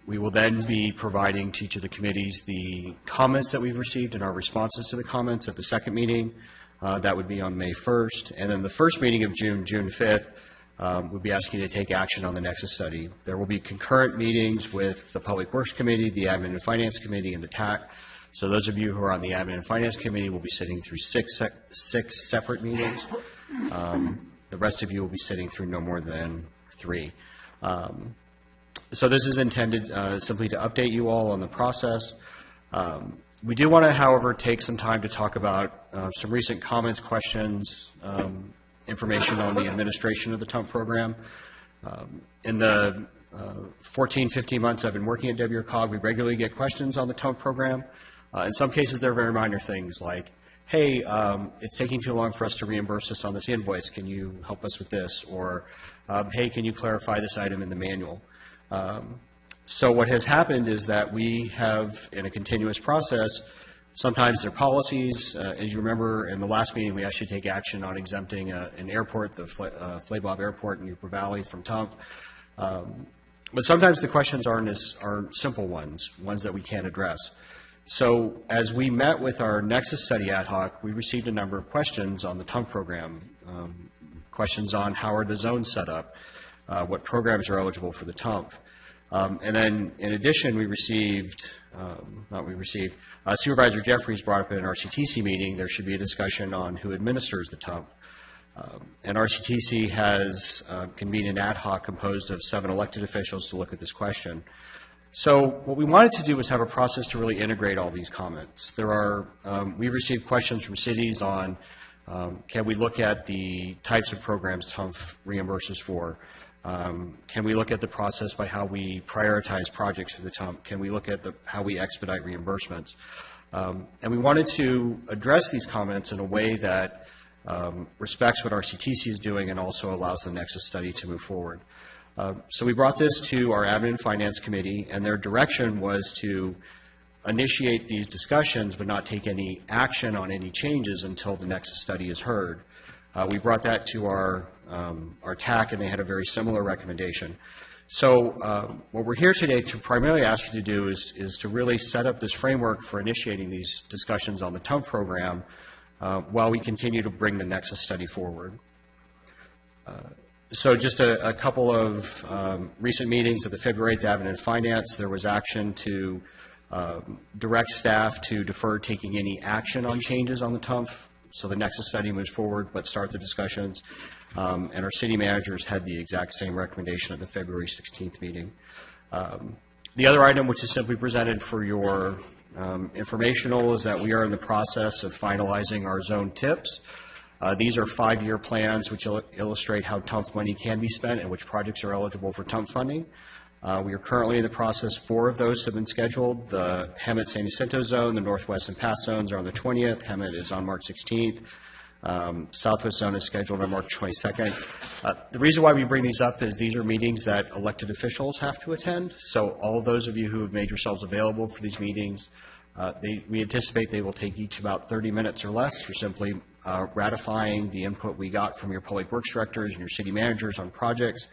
We will then be providing to each of the committees the comments that we've received and our responses to the comments at the second meeting. That would be on May 1st. And then the first meeting of June 5th, we'll be asking you to take action on the Nexus study. There will be concurrent meetings with the Public Works Committee, the Admin and Finance Committee, and the TAC. So those of you who are on the Admin and Finance Committee will be sitting through six separate meetings. The rest of you will be sitting through no more than 3. So this is intended simply to update you all on the process. We do want to, however, take some time to talk about some recent comments, questions, information on the administration of the TUMF program. In the 14, 15 months I've been working at WRCOG, we regularly get questions on the TUMF program. In some cases, they're very minor things like, hey, it's taking too long for us to reimburse us on this invoice. Can you help us with this? Or, hey, can you clarify this item in the manual? So what has happened is that we have, in a continuous process, sometimes there are policies. As you remember, in the last meeting, we asked you to take action on exempting an airport, the Flabob Airport in Newport Valley, from TUMF. But sometimes the questions aren't simple ones that we can't address. So as we met with our Nexus study ad hoc, we received a number of questions on the TUMF program, questions on how are the zones set up, what programs are eligible for the TUMF. And then, in addition, Supervisor Jeffries brought up in an RCTC meeting there should be a discussion on who administers the TUMF. And RCTC has convened an ad hoc composed of 7 elected officials to look at this question. So what we wanted to do was have a process to really integrate all these comments. We've received questions from cities on can we look at the types of programs TUMF reimburses for? Can we look at the process by how we prioritize projects for the TUMF? Can we look at how we expedite reimbursements? And we wanted to address these comments in a way that respects what RCTC is doing and also allows the Nexus study to move forward. So we brought this to our Admin and Finance Committee, and their direction was to initiate these discussions but not take any action on any changes until the Nexus study is heard. We brought that to our TAC, and they had a very similar recommendation. So what we're here today to primarily ask you to do is to really set up this framework for initiating these discussions on the TUMF program while we continue to bring the Nexus study forward. So just a couple of recent meetings at the February 8th Admin and Finance, there was action to direct staff to defer taking any action on changes on the TUMF. So the Nexus study moves forward, but start the discussions. And our city managers had the exact same recommendation at the February 16th meeting. The other item, which is simply presented for your informational, is that we are in the process of finalizing our zone tips. These are 5-year plans which illustrate how TUMF money can be spent and which projects are eligible for TUMF funding. We are currently in the process. 4 of those have been scheduled. The Hemet-San Jacinto zone, the Northwest and Pass zones are on the 20th. Hemet is on March 16th. Southwest zone is scheduled on March 22nd. The reason why we bring these up is these are meetings that elected officials have to attend. So all of those of you who have made yourselves available for these meetings, we anticipate they will take each about 30 minutes or less for simply ratifying the input we got from your public works directors and your city managers on projects.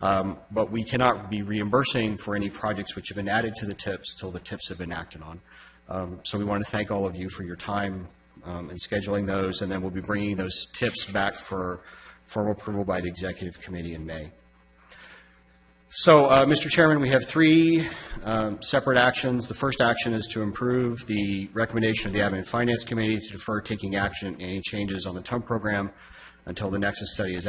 But we cannot be reimbursing for any projects which have been added to the TIPs till the TIPs have been acted on. So we want to thank all of you for your time in scheduling those, and then we'll be bringing those TIPs back for formal approval by the Executive Committee in May. So, Mr. Chairman, we have 3 separate actions. The first action is to improve the recommendation of the Admin and Finance Committee to defer taking action on any changes on the TUMF program until the nexus study is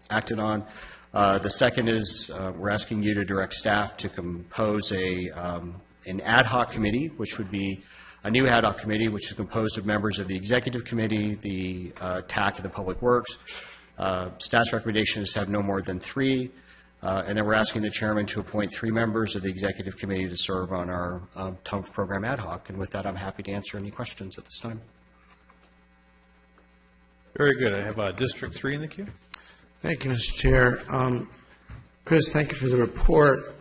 acted on. The second is we're asking you to direct staff to compose an ad hoc committee, which would be a new ad hoc committee, which is composed of members of the executive committee, the TAC, and the public works. Staff's recommendation is to have no more than 3. And then we're asking the chairman to appoint 3 members of the executive committee to serve on our TUMF program ad hoc. And with that, I'm happy to answer any questions at this time. Very good. I have District 3 in the queue. Thank you, Mr. Chair. Chris, thank you for the report.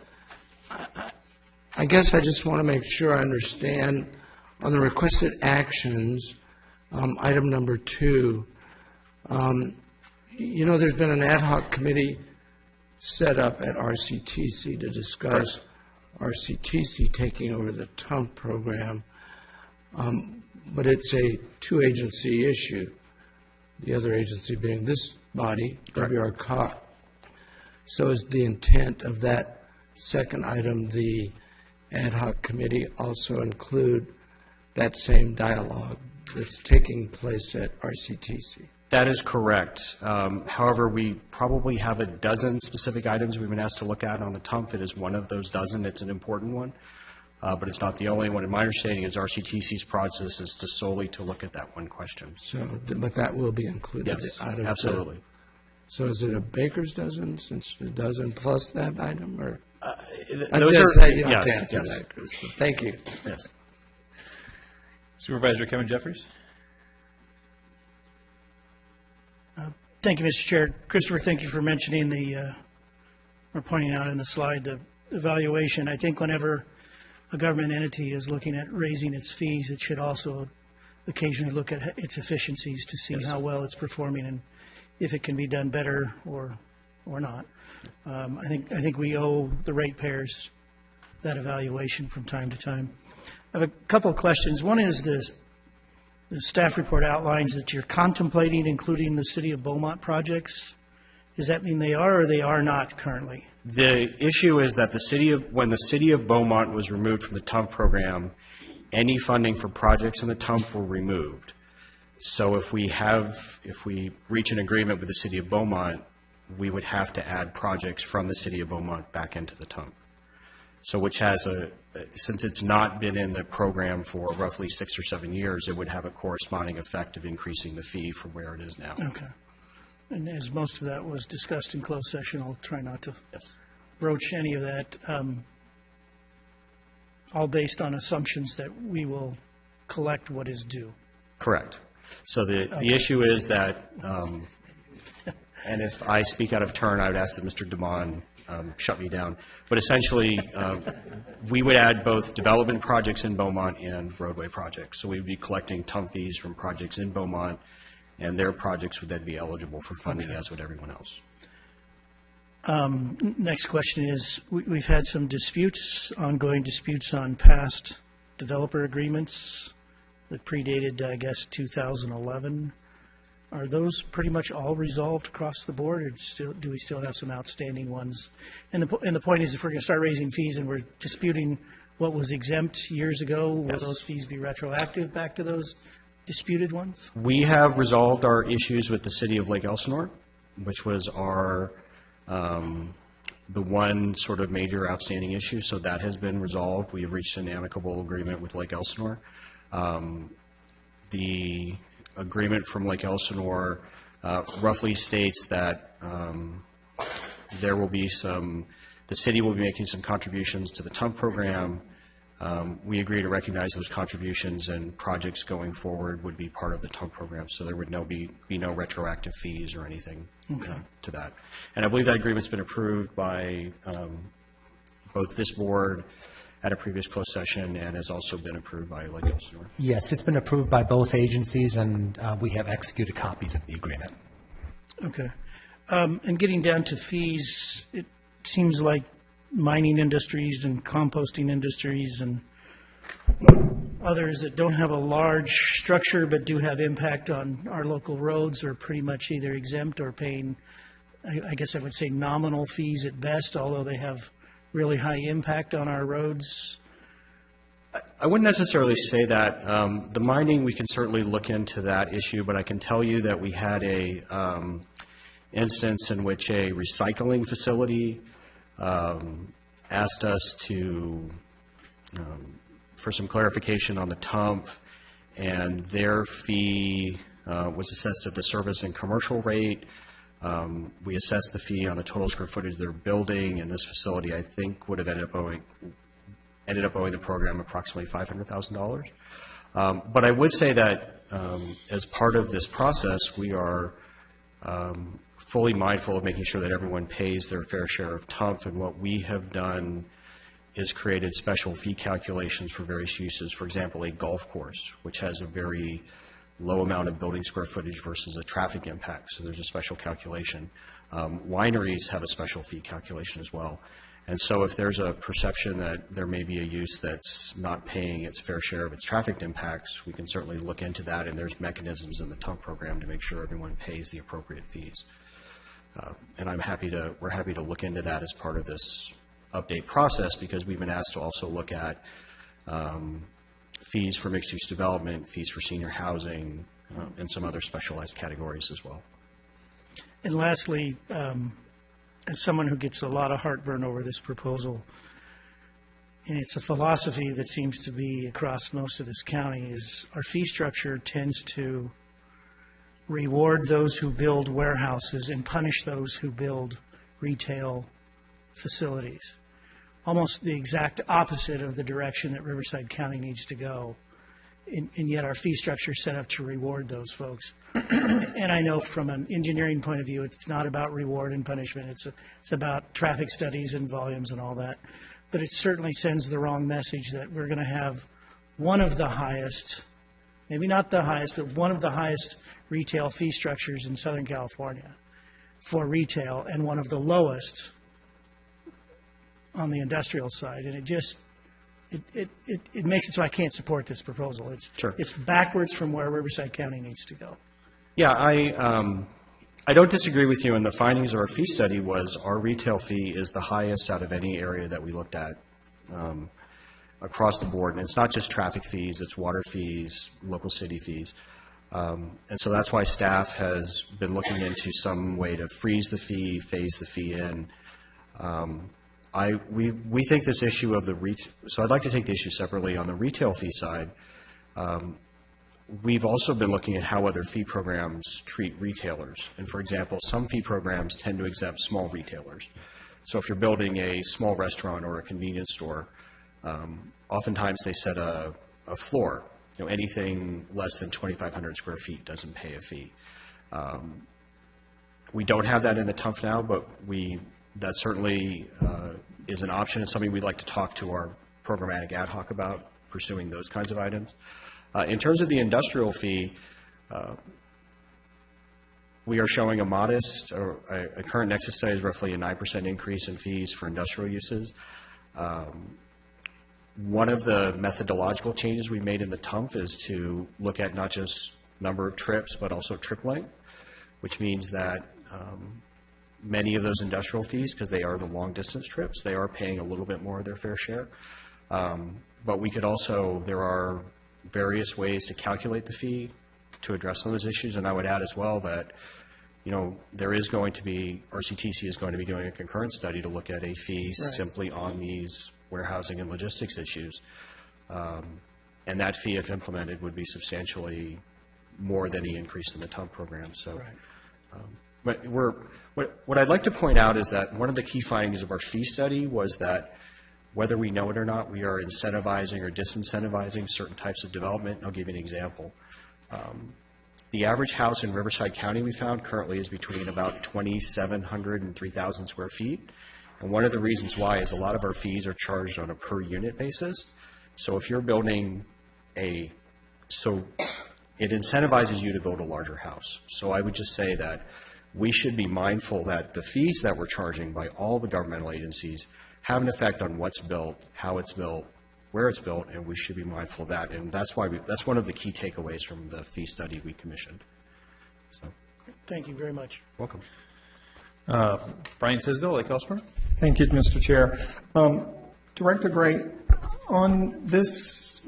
I guess I just want to make sure I understand on the requested actions, item number 2. You know, there's been an ad hoc committee set up at RCTC to discuss RCTC taking over the TUMF program, but it's a 2-agency issue, the other agency being this body, WRCOG. So is the intent of that second item, the ad hoc committee, also include that same dialogue that's taking place at RCTC? That is correct. However, we probably have a dozen specific items we've been asked to look at on the TUMF. It is one of those dozen. It's an important one, but it's not the only one. And my understanding is RCTC's process is to solely to look at that one question. So, but that will be included? Yes, out of absolutely. So is it a baker's dozen, since a dozen plus that item, or? Those are, you don't have to yes, answer yes. that, Chris, but thank you. Yes. Supervisor Kevin Jeffries. Thank you, Mr. Chair. Christopher, thank you for mentioning or pointing out in the slide, the evaluation. I think whenever a government entity is looking at raising its fees, it should also occasionally look at its efficiencies to see how well it's performing and if it can be done better or not. I think we owe the ratepayers that evaluation from time to time. I have a couple of questions. One is the staff report outlines that you're contemplating including the City of Beaumont projects. Does that mean they are or they are not currently? The issue is that when the City of Beaumont was removed from the TUMF program, any funding for projects in the TUMF were removed. So if we reach an agreement with the City of Beaumont, we would have to add projects from the City of Beaumont back into the TUMF. So which has since it's not been in the program for roughly 6 or 7 years, it would have a corresponding effect of increasing the fee from where it is now. Okay. And as most of that was discussed in closed session, I'll try not to broach any of that, all based on assumptions that we will collect what is due. Correct. So the issue is that, and if I speak out of turn, I would ask that Mr. DeMond shut me down. But essentially, we would add both development projects in Beaumont and roadway projects. So we would be collecting TUMF fees from projects in Beaumont, and their projects would then be eligible for funding, as would everyone else. Next question is, we've had some ongoing disputes on past developer agreements that predated, I guess, 2011. Are those pretty much all resolved across the board, or do we still have some outstanding ones? And the point is, if we're going to start raising fees and we're disputing what was exempt years ago, will those fees be retroactive back to those disputed ones? We have resolved our issues with the City of Lake Elsinore, which was the one sort of major outstanding issue. So that has been resolved. We have reached an amicable agreement with Lake Elsinore. The agreement from Lake Elsinore roughly states that there will be the city will be making some contributions to the TUMF program. We agree to recognize those contributions, and projects going forward would be part of the TUMF program, so there would be no retroactive fees or anything to that. And I believe that agreement's been approved by both this board at a previous closed session and has also been approved by Lake Elsinore. Yes, it's been approved by both agencies, and we have executed copies of the agreement. Okay. And getting down to fees, it seems like mining industries and composting industries and others that don't have a large structure but do have impact on our local roads are pretty much either exempt or paying, I guess I would say, nominal fees at best, although they have really high impact on our roads. I wouldn't necessarily say that. The mining, we can certainly look into that issue, but I can tell you that we had a instance in which a recycling facility asked us to, for some clarification on the TUMF, and their fee was assessed at the service and commercial rate. We assessed the fee on the total square footage of their building, and this facility, I think, would have ended up owing the program approximately $500,000. But I would say that as part of this process, we are fully mindful of making sure that everyone pays their fair share of TUMF, and what we have done is created special fee calculations for various uses. For example, a golf course, which has a very low amount of building square footage versus a traffic impact, so there's a special calculation. Wineries have a special fee calculation as well. And so if there's a perception that there may be a use that's not paying its fair share of its traffic impacts, we can certainly look into that, and there's mechanisms in the TUMF program to make sure everyone pays the appropriate fees. And we're happy to look into that as part of this update process, because we've been asked to also look at fees for mixed-use development, fees for senior housing, and some other specialized categories as well. And lastly, as someone who gets a lot of heartburn over this proposal, and it's a philosophy that seems to be across most of this county, is our fee structure tends to reward those who build warehouses and punish those who build retail facilities. Almost the exact opposite of the direction that Riverside County needs to go. And yet our fee structure is set up to reward those folks. And I know from an engineering point of view, it's not about reward and punishment. It's about traffic studies and volumes and all that. But it certainly sends the wrong message that we're going to have one of the highest, maybe not the highest, but one of the highest retail fee structures in Southern California for retail, and one of the lowest on the industrial side. And it makes it so I can't support this proposal. It's backwards from where Riverside County needs to go. Yeah, I don't disagree with you, and the findings of our fee study was our retail fee is the highest out of any area that we looked at across the board. And it's not just traffic fees, it's water fees, local city fees. And so that's why staff has been looking into some way to freeze the fee, phase the fee in. We think this issue of so I'd like to take the issue separately. On the retail fee side, we've also been looking at how other fee programs treat retailers. And for example, some fee programs tend to exempt small retailers. So if you're building a small restaurant or a convenience store, oftentimes they set a floor. Anything less than 2,500 square feet doesn't pay a fee. We don't have that in the TUMF now, but that certainly is an option. It's something we'd like to talk to our programmatic ad hoc about, pursuing those kinds of items. In terms of the industrial fee, we are showing a modest, or a current nexus study is roughly a 9% increase in fees for industrial uses. One of the methodological changes we made in the TUMF is to look at not just number of trips, but also trip length, which means that many of those industrial fees, because they are the long distance trips, they are paying a little bit more of their fair share. But we could also, there are various ways to calculate the fee to address some of those issues. And I would add as well that, there is going to be, RCTC is going to be doing a concurrent study to look at a fee simply on these warehousing and logistics issues. And that fee, if implemented, would be substantially more than the increase in the TUMF program. So, but what I'd like to point out is that one of the key findings of our fee study was that whether we know it or not, we are incentivizing or disincentivizing certain types of development. I'll give you an example. The average house in Riverside County we found currently is between about 2,700 and 3,000 square feet. And one of the reasons why is a lot of our fees are charged on a per unit basis. So if you're building so it incentivizes you to build a larger house. So I would just say that we should be mindful that the fees that we're charging by all the governmental agencies have an effect on what's built, how it's built, where it's built, and we should be mindful of that. And that's why that's one of the key takeaways from the fee study we commissioned. So, thank you very much. Welcome. Brian Tisdale, Lake Elsinore. Thank you, Mr. Chair. Director Gray, On this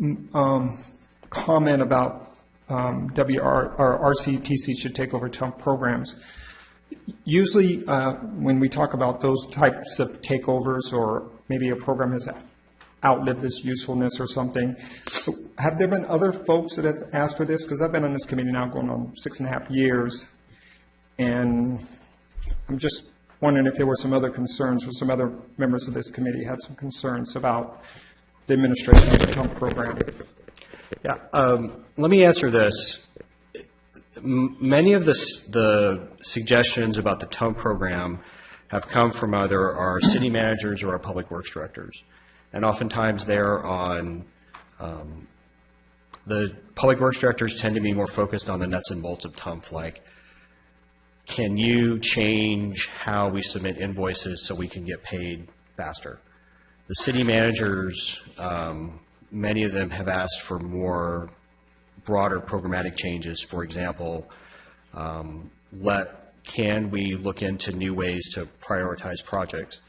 comment about RCTC should take over TUMF programs, usually when we talk about those types of takeovers, or maybe a program has outlived its usefulness or something, have there been other folks that have asked for this? Because I've been on this committee now going on 6.5 years, and I'm just wondering if there were some other concerns, or some other members of this committee had some concerns about the administration of the TUMF program. Yeah, let me answer this. Many of the suggestions about the TUMF program have come from either our city managers or our public works directors. And oftentimes they're on, the public works directors tend to be more focused on the nuts and bolts of TUMF, like, can you change how we submit invoices so we can get paid faster? The city managers, many of them have asked for more broader programmatic changes. For example, can we look into new ways to prioritize projects?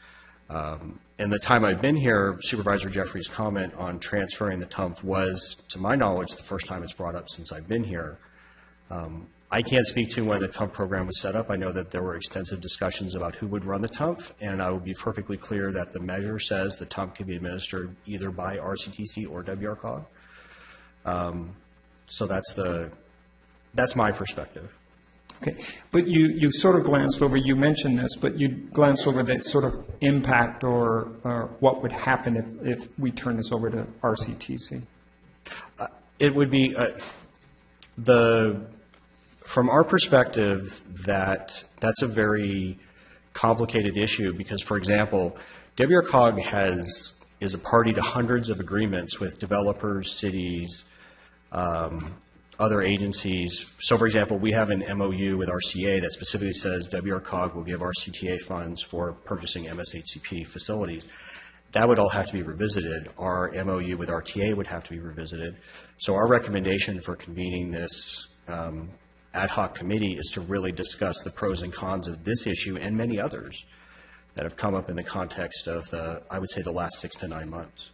In the time I've been here, Supervisor Jeffrey's comment on transferring the TUMF was, to my knowledge, the first time it's brought up since I've been here. I can't speak to when the TUMF program was set up. I know that there were extensive discussions about who would run the TUMF, and I will be perfectly clear that the measure says the TUMF can be administered either by RCTC or WRCOG. So that's my perspective. Okay, but you sort of glanced over, you mentioned this, but you glanced over the sort of impact or what would happen if we turn this over to RCTC. It would be, from our perspective, that's a very complicated issue because, for example, WRCOG is a party to hundreds of agreements with developers, cities, other agencies. So, for example, we have an MOU with RCA that specifically says WRCOG will give RCTA funds for purchasing MSHCP facilities. That would all have to be revisited. Our MOU with RTA would have to be revisited. So our recommendation for convening this ad hoc committee is to really discuss the pros and cons of this issue and many others that have come up in the context of I would say, the last 6 to 9 months.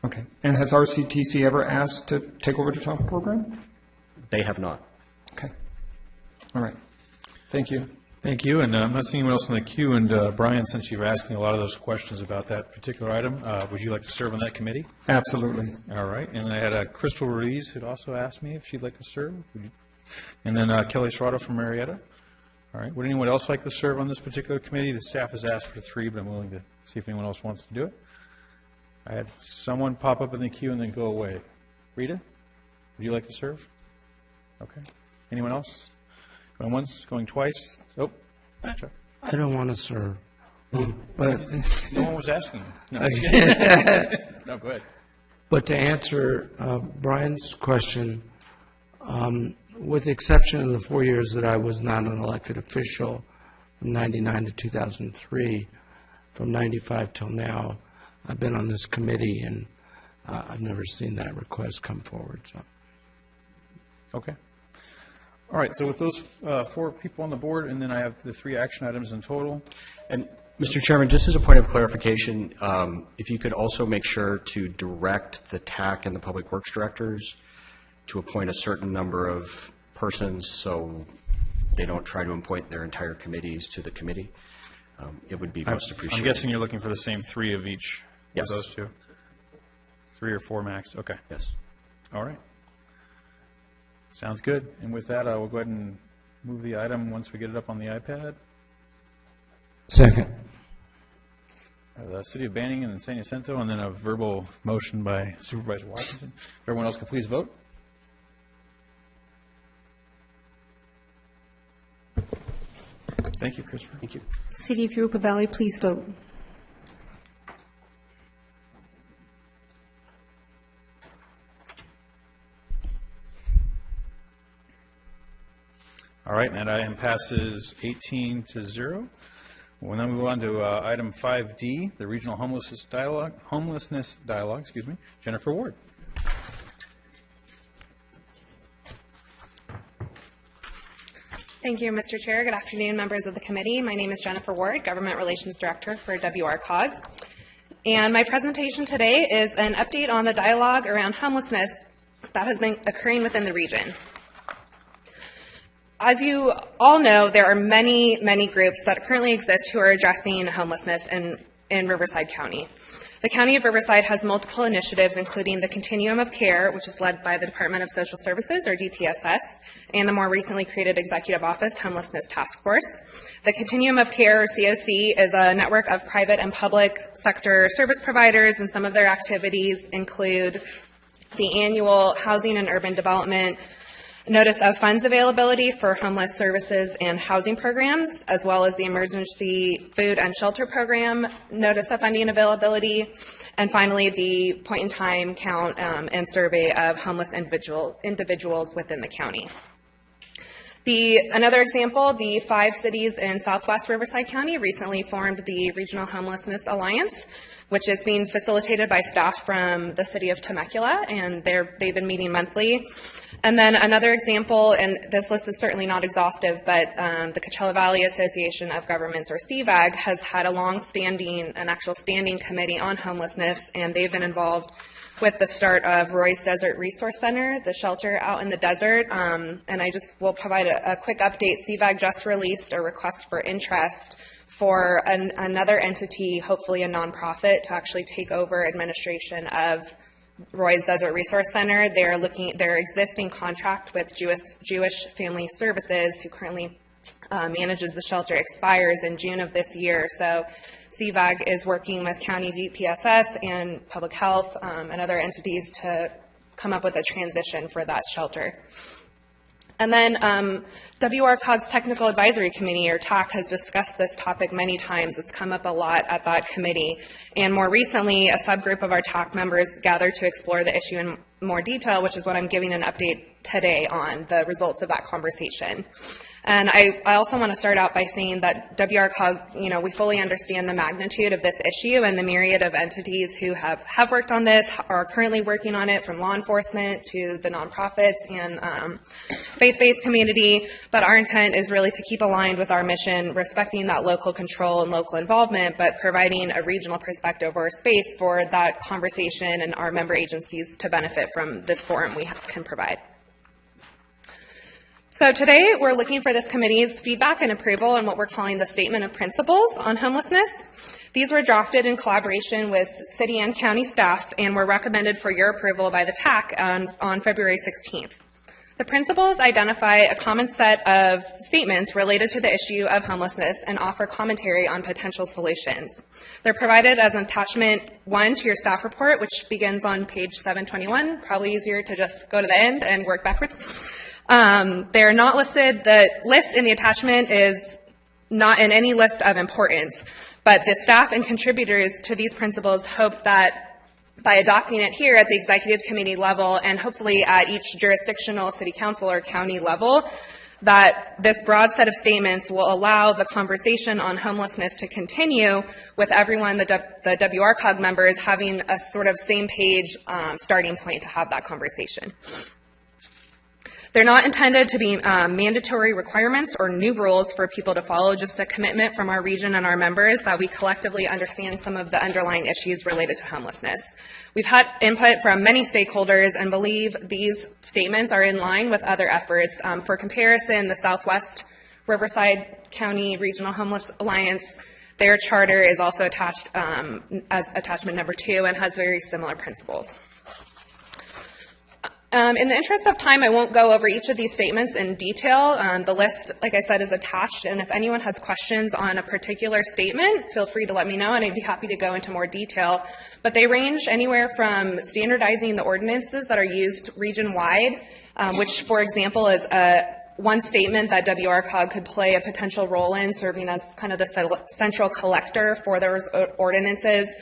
Okay. And has RCTC ever asked to take over the TUMF program? They have not. Okay. All right. Thank you. Thank you. And I'm not seeing anyone else in the queue. And Brian, since you're asking a lot of those questions about that particular item, would you like to serve on that committee? Absolutely. All right. And I had Crystal Ruiz who'd also asked me if she'd like to serve. And then Kelly Serrato from Marietta. All right. Would anyone else like to serve on this particular committee? The staff has asked for 3, but I'm willing to see if anyone else wants to do it. I had someone pop up in the queue and then go away. Rita, would you like to serve? Okay. Anyone else? Going once, going twice? Oh, Chuck. I don't want to serve. But no one was asking you. No, no, go ahead. But to answer Brian's question, with the exception of the 4 years that I was not an elected official, from 99 to 2003, from 95 till now, I've been on this committee, and I've never seen that request come forward. So. Okay. All right. So with those 4 people on the board, and then I have the 3 action items in total. And Mr. Chairman, just as a point of clarification, if you could also make sure to direct the TAC and the Public Works directors to appoint a certain number of persons so they don't try to appoint their entire committees to the committee, it would be most appreciated. I'm guessing you're looking for the same 3 of each. Yes. Of those 2. 3 or 4 max. Okay. Yes. All right. Sounds good. And with that, I will go ahead and move the item once we get it up on the iPad. Second. The City of Banning and then San Jacinto, and then a verbal motion by Supervisor Washington. If everyone else could please vote. Thank you, Christopher. Thank you. City of Eureka Valley, please vote. All right, and that item passes 18-0. We'll now move on to item 5D, the Regional Homelessness Dialogue. Jennifer Ward. Thank you, Mr. Chair. Good afternoon, members of the committee. My name is Jennifer Ward, Government Relations Director for WRCOG. And my presentation today is an update on the dialogue around homelessness that has been occurring within the region. As you all know, there are many, many groups that currently exist who are addressing homelessness in Riverside County. The County of Riverside has multiple initiatives, including the Continuum of Care, which is led by the Department of Social Services, or DPSS, and the more recently created Executive Office Homelessness Task Force. The Continuum of Care, or COC, is a network of private and public sector service providers, and some of their activities include the annual Housing and Urban Development Notice of Funds Availability for Homeless Services and Housing Programs, as well as the Emergency Food and Shelter Program Notice of Funding Availability, and finally the point-in-time count and survey of homeless individuals within the county. Another example, the 5 cities in Southwest Riverside County recently formed the Regional Homelessness Alliance, which is being facilitated by staff from the city of Temecula, and they've been meeting monthly. And then another example, and this list is certainly not exhaustive, but the Coachella Valley Association of Governments, or CVAG, has had an actual standing committee on homelessness, and they've been involved with the start of Roy's Desert Resource Center, the shelter out in the desert. And I just will provide a quick update. CVAG just released a request for interest for another entity, hopefully a nonprofit, to actually take over administration of Roy's Desert Resource Center. Their existing contract with Jewish Family Services, who currently manages the shelter, expires in June of this year. So CVAG is working with County DPSS and Public Health and other entities to come up with a transition for that shelter. And then WRCOG's Technical Advisory Committee, or TAC, has discussed this topic many times. It's come up a lot at that committee. And more recently, a subgroup of our TAC members gathered to explore the issue in more detail, which is what I'm giving an update today on, the results of that conversation. And I also want to start out by saying that WRCOG, we fully understand the magnitude of this issue and the myriad of entities who have worked on this, are currently working on it, from law enforcement to the nonprofits and faith-based community. But our intent is really to keep aligned with our mission, respecting that local control and local involvement, but providing a regional perspective or space for that conversation and our member agencies to benefit from this forum we can provide. So today we're looking for this committee's feedback and approval on what we're calling the Statement of Principles on Homelessness. These were drafted in collaboration with city and county staff and were recommended for your approval by the TAC on February 16th. The principles identify a common set of statements related to the issue of homelessness and offer commentary on potential solutions. They're provided as an attachment 1 to your staff report, which begins on page 721. Probably easier to just go to the end and work backwards. They're not listed. The list in the attachment is not in any list of importance, but the staff and contributors to these principles hope that by adopting it here at the executive committee level and hopefully at each jurisdictional city council or county level, that this broad set of statements will allow the conversation on homelessness to continue with everyone, the WRCOG members, having a sort of same page starting point to have that conversation. They're not intended to be mandatory requirements or new rules for people to follow, just a commitment from our region and our members that we collectively understand some of the underlying issues related to homelessness. We've had input from many stakeholders and believe these statements are in line with other efforts. For comparison, the Southwest Riverside County Regional Homeless Alliance, their charter is also attached as attachment number 2 and has very similar principles. In the interest of time, I won't go over each of these statements in detail. The list, like I said, is attached, and if anyone has questions on a particular statement, feel free to let me know, and I'd be happy to go into more detail. But they range anywhere from standardizing the ordinances that are used region-wide, which, for example, is one statement that WRCOG could play a potential role in, serving as kind of the central collector for those ordinances,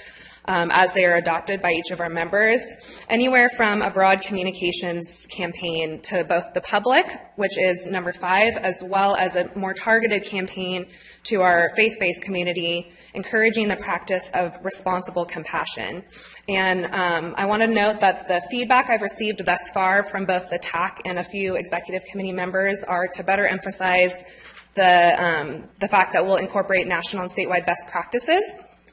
as they are adopted by each of our members, anywhere from a broad communications campaign to both the public, which is number 5, as well as a more targeted campaign to our faith-based community, encouraging the practice of responsible compassion. And I want to note that the feedback I've received thus far from both the TAC and a few executive committee members are to better emphasize the fact that we'll incorporate national and statewide best practices.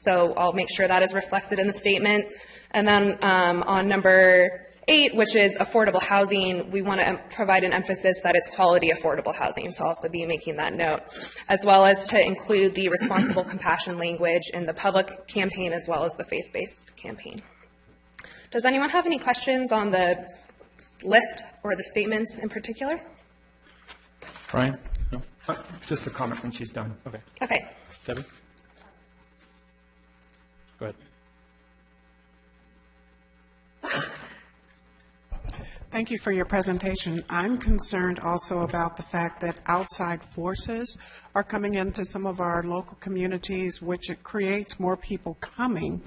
So I'll make sure that is reflected in the statement. And then on number 8, which is affordable housing, we want to provide an emphasis that it's quality affordable housing. So I'll also be making that note, as well as to include the responsible compassion language in the public campaign as well as the faith-based campaign. Does anyone have any questions on the list or the statements in particular? Brian? No? Just a comment when she's done. Okay. Okay. Debbie? Go ahead. Thank you for your presentation. I'm concerned also about the fact that outside forces are coming into some of our local communities, which it creates more people coming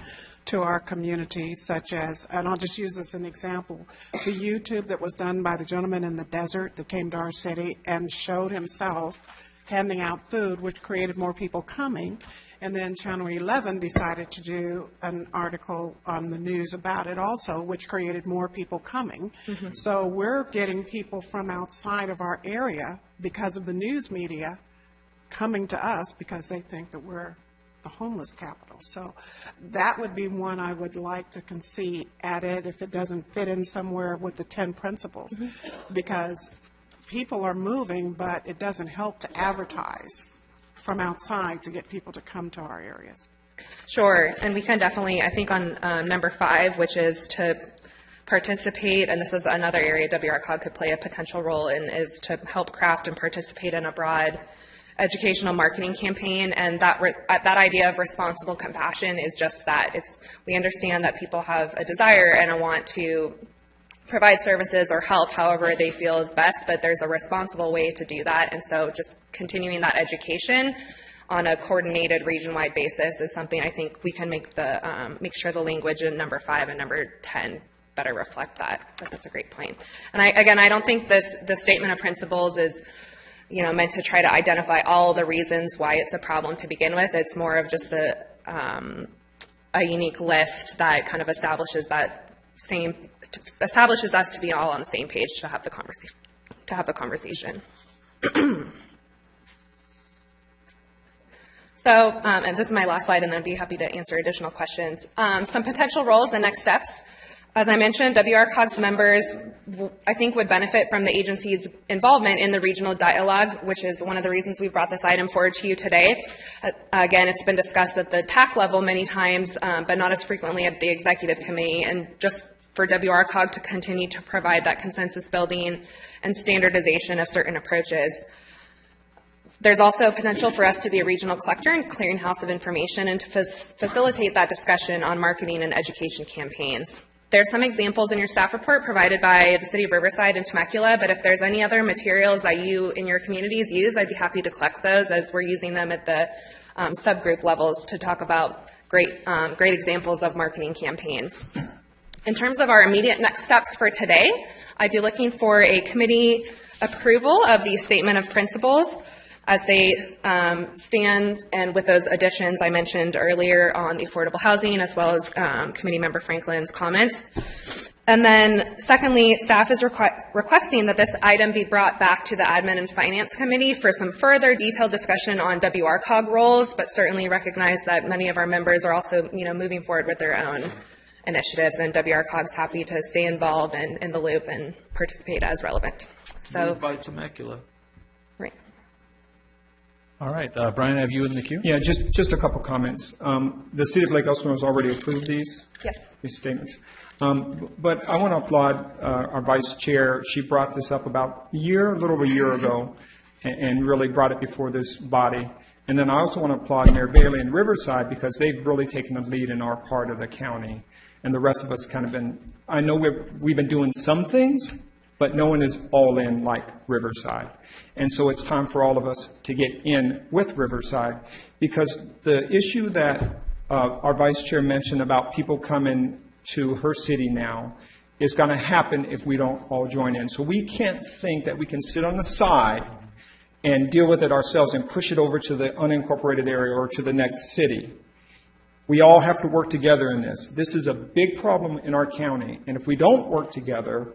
to our communities, such as, and I'll just use this as an example, the YouTube that was done by the gentleman in the desert that came to our city and showed himself handing out food, which created more people coming. And then Channel 11 decided to do an article on the news about it also, which created more people coming. Mm-hmm. So we're getting people from outside of our area because of the news media coming to us because they think that we're the homeless capital. So that would be one I would like to see added if it doesn't fit in somewhere with the 10 principles. Mm-hmm. Because people are moving, but it doesn't help to advertise from outside to get people to come to our areas. Sure, and we can definitely, I think on number 5, which is to participate, and this is another area WRCOG could play a potential role in, is to help craft and participate in a broad educational marketing campaign, and that idea of responsible compassion is just that. We understand that people have a desire and a want to provide services or help however they feel is best, but there's a responsible way to do that. And so just continuing that education on a coordinated region-wide basis is something I think we can make sure the language in number 5 and number 10 better reflect that. But that's a great point. And I don't think the statement of principles is meant to try to identify all the reasons why it's a problem to begin with. It's more of just a unique list that kind of establishes us to be all on the same page to have the conversation. So, and this is my last slide, and then I'd be happy to answer additional questions. Some potential roles and next steps. As I mentioned, WRCOG's members, I think, would benefit from the agency's involvement in the regional dialogue, which is one of the reasons we brought this item forward to you today. Again, it's been discussed at the TAC level many times, but not as frequently at the executive committee, and just for WRCOG to continue to provide that consensus building and standardization of certain approaches. There's also potential for us to be a regional collector and clearinghouse of information and to facilitate that discussion on marketing and education campaigns. There's some examples in your staff report provided by the City of Riverside and Temecula, but if there's any other materials that you in your communities use, I'd be happy to collect those as we're using them at the subgroup levels to talk about great examples of marketing campaigns. In terms of our immediate next steps for today, I'd be looking for a committee approval of the statement of principles as they stand, and with those additions I mentioned earlier on the affordable housing, as well as Committee Member Franklin's comments. And then secondly, staff is requesting that this item be brought back to the Admin and Finance Committee for some further detailed discussion on WRCOG roles, but certainly recognize that many of our members are also moving forward with their own initiatives, and WRCOG's happy to stay involved and in the loop and participate as relevant. So, moved by Temecula. Right. All right, Brian, have you in the queue? Yeah, just a couple comments. The City of Lake Elsinore has already approved these statements. But I want to applaud our Vice Chair. She brought this up about a little over a year ago, and really brought it before this body. And then I also want to applaud Mayor Bailey and Riverside because they've really taken the lead in our part of the county. And the rest of us kind of been, I know we've been doing some things, but no one is all in like Riverside. And so it's time for all of us to get in with Riverside, because the issue that our Vice Chair mentioned about people coming to her city now is going to happen if we don't all join in. So we can't think that we can sit on the side and deal with it ourselves and push it over to the unincorporated area or to the next city. We all have to work together in this. This is a big problem in our county, and if we don't work together,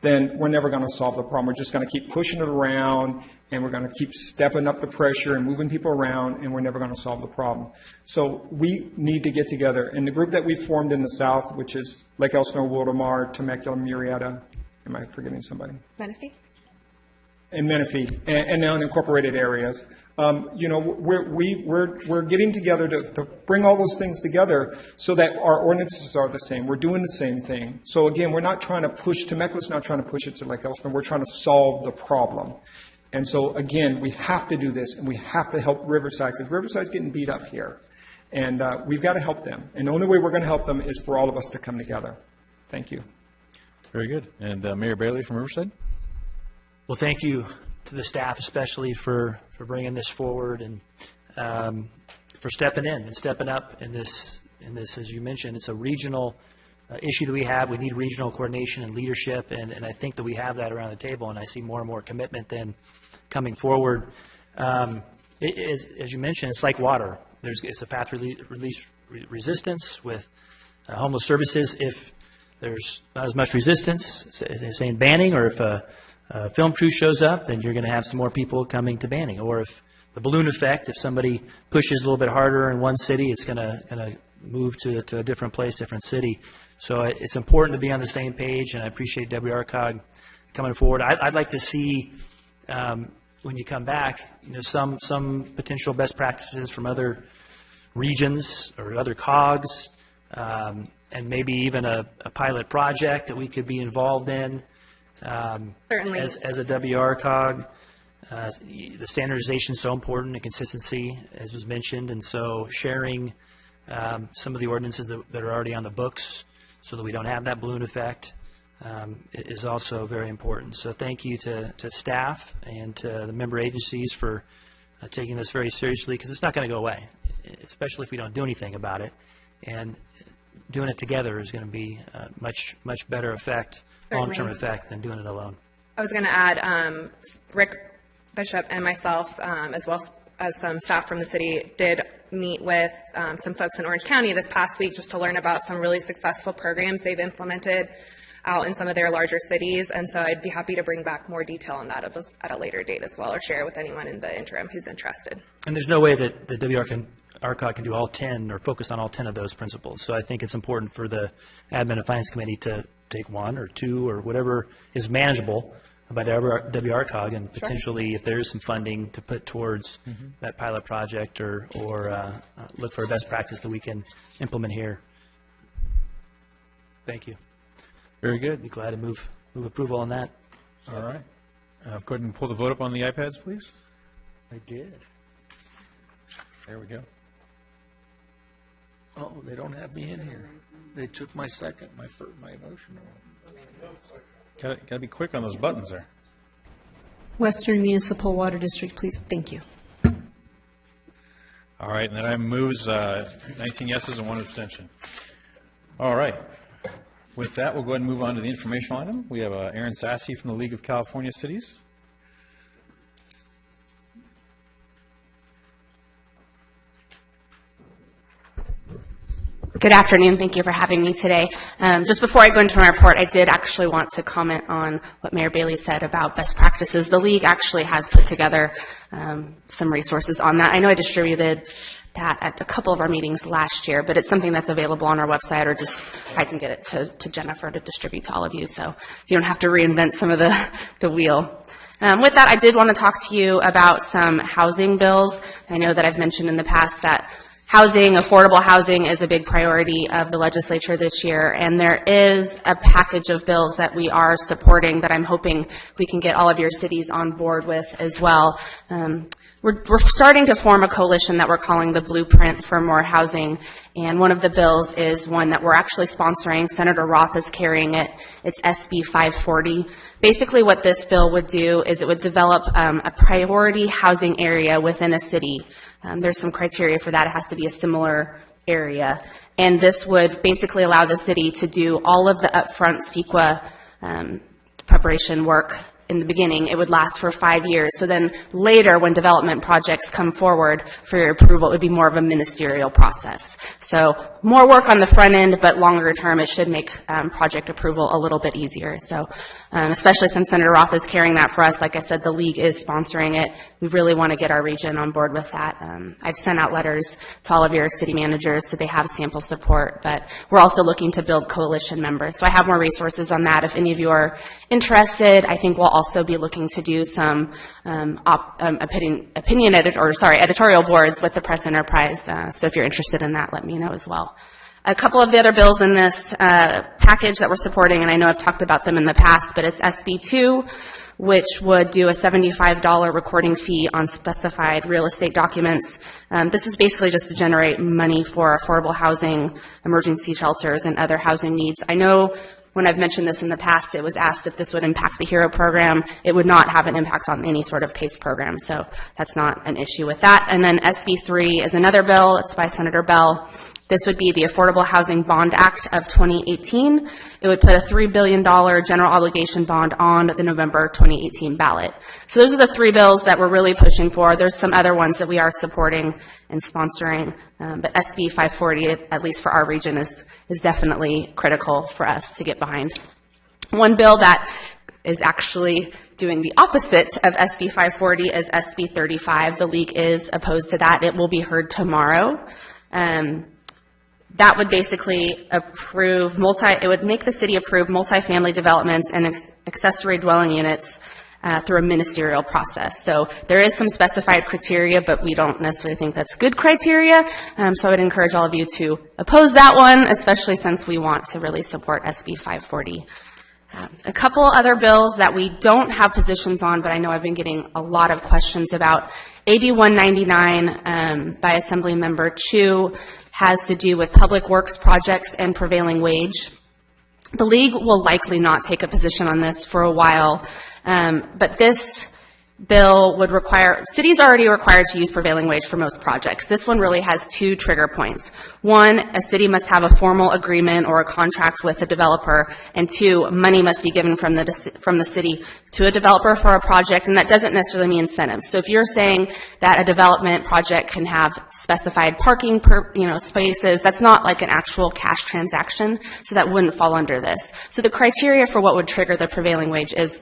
then we're never going to solve the problem. We're just going to keep pushing it around, and we're going to keep stepping up the pressure and moving people around, and we're never going to solve the problem. So we need to get together. And the group that we formed in the south, which is Lake Elsinore, Wildomar, Temecula, Murrieta, am I forgetting somebody? Menifee? And Menifee, and the unincorporated areas. We're getting together to bring all those things together so that our ordinances are the same. We're doing the same thing. So again, we're not trying to push, Temecula's not trying to push it to Lake Elsinore. We're trying to solve the problem. And so again, we have to do this, and we have to help Riverside, because Riverside's getting beat up here. And we've got to help them. And the only way we're going to help them is for all of us to come together. Thank you. Very good. And Mayor Bailey from Riverside? Well, thank you to the staff, especially for bringing this forward and for stepping in and stepping up in this, as you mentioned. It's a regional issue that we have. We need regional coordination and leadership, and I think that we have that around the table, and I see more and more commitment then coming forward. As you mentioned, it's like water. It's a path release resistance with homeless services. If there's not as much resistance, they're saying banning, or if a film crew shows up, then you're going to have some more people coming to banning. Or if the balloon effect, if somebody pushes a little bit harder in one city, it's going to move to a different place, different city. So it's important to be on the same page, and I appreciate WRCOG coming forward. I'd like to see, when you come back, some potential best practices from other regions or other COGs, and maybe even a pilot project that we could be involved in. Certainly. As a WRCOG, the standardization is so important, and consistency, as was mentioned, and so sharing some of the ordinances that are already on the books so that we don't have that balloon effect is also very important. So thank you to staff and to the member agencies for taking this very seriously, because it's not going to go away, especially if we don't do anything about it. And doing it together is going to be a much better effect, long-term effect, than doing it alone. I was going to add, Rick Bishop and myself, as well as some staff from the city, did meet with some folks in Orange County this past week just to learn about some really successful programs they've implemented out in some of their larger cities. And so I'd be happy to bring back more detail on that at a later date as well, or share it with anyone in the interim who's interested. And there's no way that the WRCOG can do all 10 or focus on all 10 of those principles. So I think it's important for the Admin and Finance Committee to take one or two or whatever is manageable by WRCOG, and potentially, if there is some funding, to put towards that pilot project or look for a best practice that we can implement here. Thank you. Very good. Be glad to move approval on that. All right. Go ahead and pull the vote up on the iPads, please. I did. There we go. Oh, they don't have me in here. They took my second, my motion. Got to be quick on those buttons there. Western Municipal Water District, please. Thank you. All right, and that item moves 19 yeses and 1 abstention. All right. With that, we'll go ahead and move on to the informational item. We have Aaron Sassy from the League of California Cities. Good afternoon. Thank you for having me today. Just before I go into my report, I did actually want to comment on what Mayor Bailey said about best practices. The League actually has put together some resources on that. I know I distributed that at a couple of our meetings last year, but it's something that's available on our website, or just I can get it to Jennifer to distribute to all of you, so you don't have to reinvent some of the wheel. With that, I did want to talk to you about some housing bills. I know that I've mentioned in the past that housing, affordable housing, is a big priority of the legislature this year, and there is a package of bills that we are supporting that I'm hoping we can get all of your cities on board with as well. We're starting to form a coalition that we're calling the Blueprint for More Housing, and one of the bills is one that we're actually sponsoring. Senator Roth is carrying it. It's SB 540. Basically what this bill would do is it would develop a priority housing area within a city. There's some criteria for that. It has to be a similar area. And this would basically allow the city to do all of the upfront CEQA preparation work in the beginning, it would last for 5 years. So then later, when development projects come forward for your approval, it would be more of a ministerial process. So more work on the front end, but longer term, it should make project approval a little bit easier. So especially since Senator Roth is carrying that for us, like I said, the league is sponsoring it. We really want to get our region on board with that. I've sent out letters to all of your city managers so they have sample support, but we're also looking to build coalition members. So I have more resources on that. If any of you are interested, I think we'll also be looking to do some editorial boards with the press enterprise. So if you're interested in that, let me know as well. A couple of the other bills in this package that we're supporting, and I know I've talked about them in the past, but it's SB 2, which would do a $75 recording fee on specified real estate documents. This is basically just to generate money for affordable housing, emergency shelters, and other housing needs. I know when I've mentioned this in the past, it was asked if this would impact the HERO program. It would not have an impact on any sort of PACE program, so that's not an issue with that. And then SB 3 is another bill. It's by Senator Bell. This would be the Affordable Housing Bond Act of 2018. It would put a $3 billion general obligation bond on the November 2018 ballot. So those are the three bills that we're really pushing for. There's some other ones that we are supporting and sponsoring, but SB 540, at least for our region, is definitely critical for us to get behind. One bill that is actually doing the opposite of SB 540 is SB 35. The league is opposed to that. It will be heard tomorrow. That would basically it would make the city approve multifamily developments and accessory dwelling units through a ministerial process. So there is some specified criteria, but we don't necessarily think that's good criteria. So I would encourage all of you to oppose that one, especially since we want to really support SB 540. A couple other bills that we don't have positions on, but I know I've been getting a lot of questions about. AB 199 by Assemblymember Chu has to do with public works projects and prevailing wage. The league will likely not take a position on this for a while, but this bill would require, cities are already required to use prevailing wage for most projects. This one really has two trigger points. One, a city must have a formal agreement or a contract with a developer, and two, money must be given from the city to a developer for a project, and that doesn't necessarily mean incentives. So if you're saying that a development project can have specified parking spaces, that's not like an actual cash transaction, so that wouldn't fall under this. So the criteria for what would trigger the prevailing wage is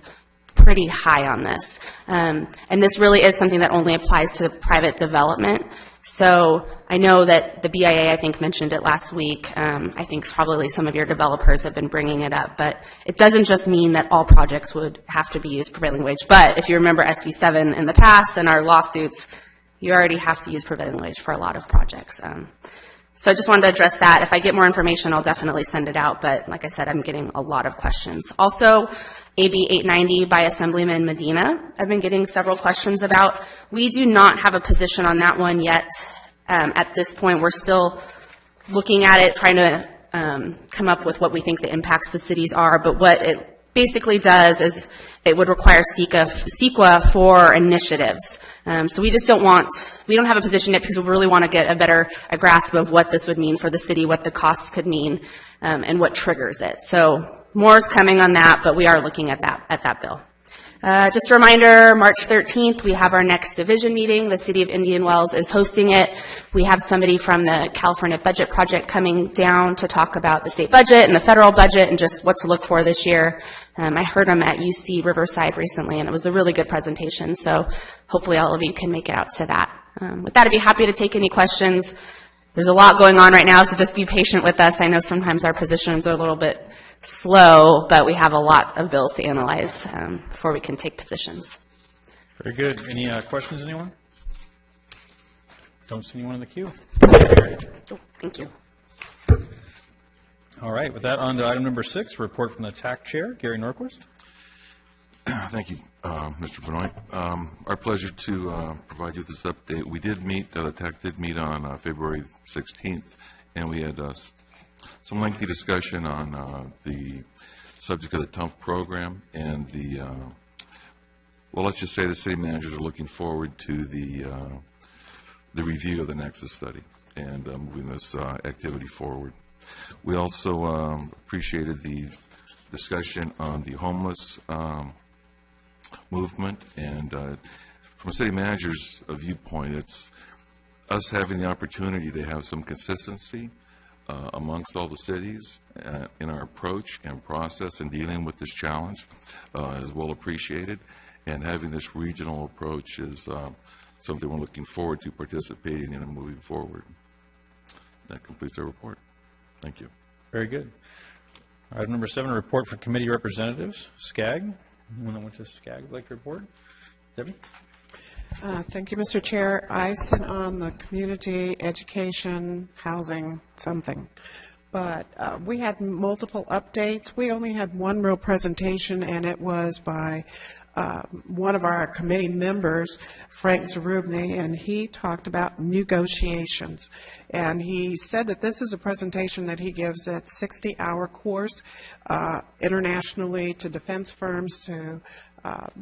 pretty high on this. And this really is something that only applies to private development. So I know that the BIA, I think, mentioned it last week. I think probably some of your developers have been bringing it up. But it doesn't just mean that all projects would have to be used prevailing wage. But if you remember SB 7 in the past and our lawsuits, you already have to use prevailing wage for a lot of projects. So I just wanted to address that. If I get more information, I'll definitely send it out. But like I said, I'm getting a lot of questions. Also, AB 890 by Assemblyman Medina, I've been getting several questions about. We do not have a position on that one yet. At this point, we're still looking at it, trying to come up with what we think the impacts to cities are. But what it basically does is it would require CEQA for initiatives. So we just don't have a position yet because we really want to get a grasp of what this would mean for the city, what the costs could mean, and what triggers it. So more is coming on that, but we are looking at that bill. Just a reminder, March 13th, we have our next division meeting. The City of Indian Wells is hosting it. We have somebody from the California Budget Project coming down to talk about the state budget and the federal budget and just what to look for this year. I heard them at UC Riverside recently, and it was a really good presentation, so hopefully all of you can make it out to that. With that, I'd be happy to take any questions. There's a lot going on right now, so just be patient with us. I know sometimes our positions are a little bit slow, but we have a lot of bills to analyze before we can take positions. Very good. Any questions, anyone? Don't see anyone in the queue. Oh, thank you. All right. With that, on to item number 6, report from the TAC chair, Gary Norquist. Thank you, Mr. Benoit. Our pleasure to provide you with this update. We did meet, the TAC did meet on February 16th, and we had some lengthy discussion on the subject of the TUMF program and well, let's just say the city managers are looking forward to the review of the Nexus study and moving this activity forward. We also appreciated the discussion on the homeless movement. And from a city manager's viewpoint, it's us having the opportunity to have some consistency amongst all the cities in our approach and process in dealing with this challenge is well appreciated. And having this regional approach is something we're looking forward to participating in and moving forward. That completes our report. Thank you. Very good. Item number 7, report for committee representatives. SCAG. Anyone that went to SCAG would like to report? Debbie? Thank you, Mr. Chair. I sit on the Community Education Housing something, but we had multiple updates. We only had one real presentation, and it was by one of our committee members, Frank Zarubny, and he talked about negotiations. And he said that this is a presentation that he gives at 60-hour course internationally to defense firms, to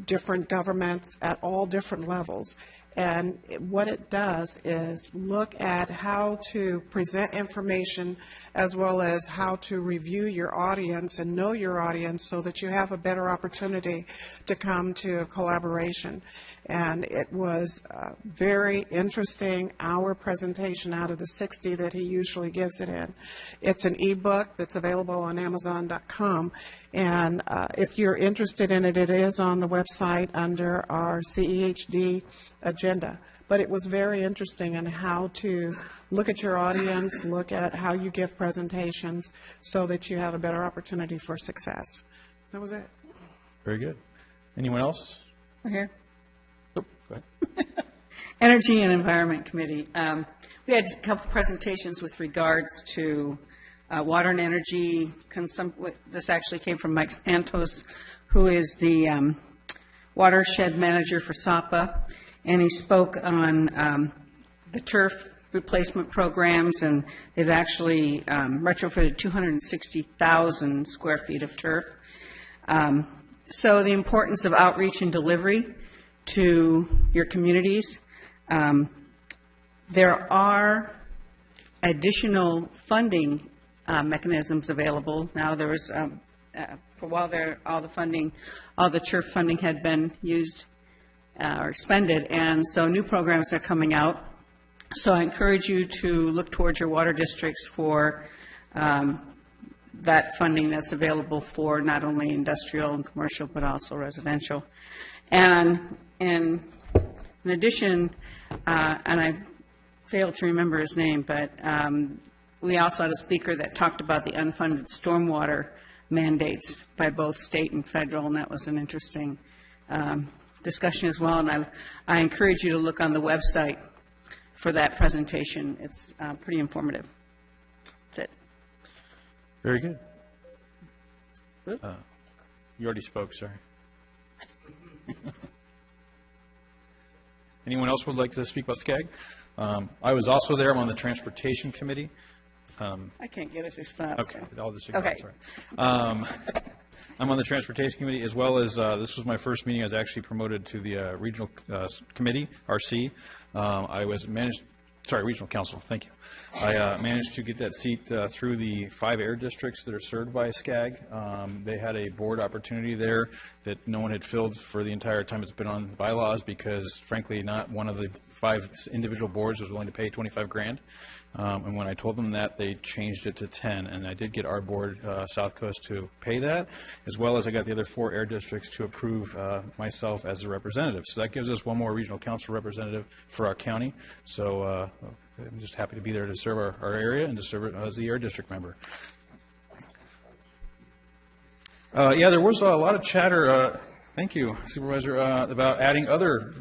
different governments at all different levels. And what it does is look at how to present information as well as how to review your audience and know your audience so that you have a better opportunity to come to a collaboration. And it was a very interesting hour presentation out of the 60 that he usually gives it in. It's an ebook that's available on Amazon.com. And if you're interested in it, it is on the website under our CEHD agenda. But it was very interesting in how to look at your audience, look at how you give presentations so that you have a better opportunity for success. That was it. Very good. Anyone else? We're here. Oh, go ahead. Energy and Environment Committee. We had a couple presentations with regards to water and energy. This actually came from Mike Santos, who is the watershed manager for SAPA, and he spoke on the turf replacement programs, and they've actually retrofitted 260,000 square feet of turf. So the importance of outreach and delivery to your communities. There are additional funding mechanisms available. Now there was, for a while there, all the turf funding had been used or expended, and so new programs are coming out. So I encourage you to look towards your water districts for that funding that's available for not only industrial and commercial, but also residential. And in addition, and I failed to remember his name, but we also had a speaker that talked about the unfunded stormwater mandates by both state and federal, and that was an interesting discussion as well. And I encourage you to look on the website for that presentation. It's pretty informative. That's it. Very good. You already spoke, sorry. Anyone else would like to speak about SCAG? I was also there. I'm on the Transportation Committee. I can't get it to stop. Okay, so. I'll just ignore Okay. it, sorry. I'm on the Transportation Committee, as well as this was my first meeting. I was actually promoted to the Regional Committee, RC. I was Regional Council, thank you. I managed to get that seat through the 5 air districts that are served by SCAG. They had a board opportunity there that no one had filled for the entire time it's been on bylaws because, frankly, not one of the 5 individual boards was willing to pay $25,000. And when I told them that, they changed it to 10, and I did get our board, South Coast, to pay that, as well as I got the other 4 air districts to approve myself as a representative. So that gives us one more regional council representative for our county. So I'm just happy to be there to serve our area and to serve as the air district member. Yeah, there was a lot of chatter, thank you, Supervisor, about adding other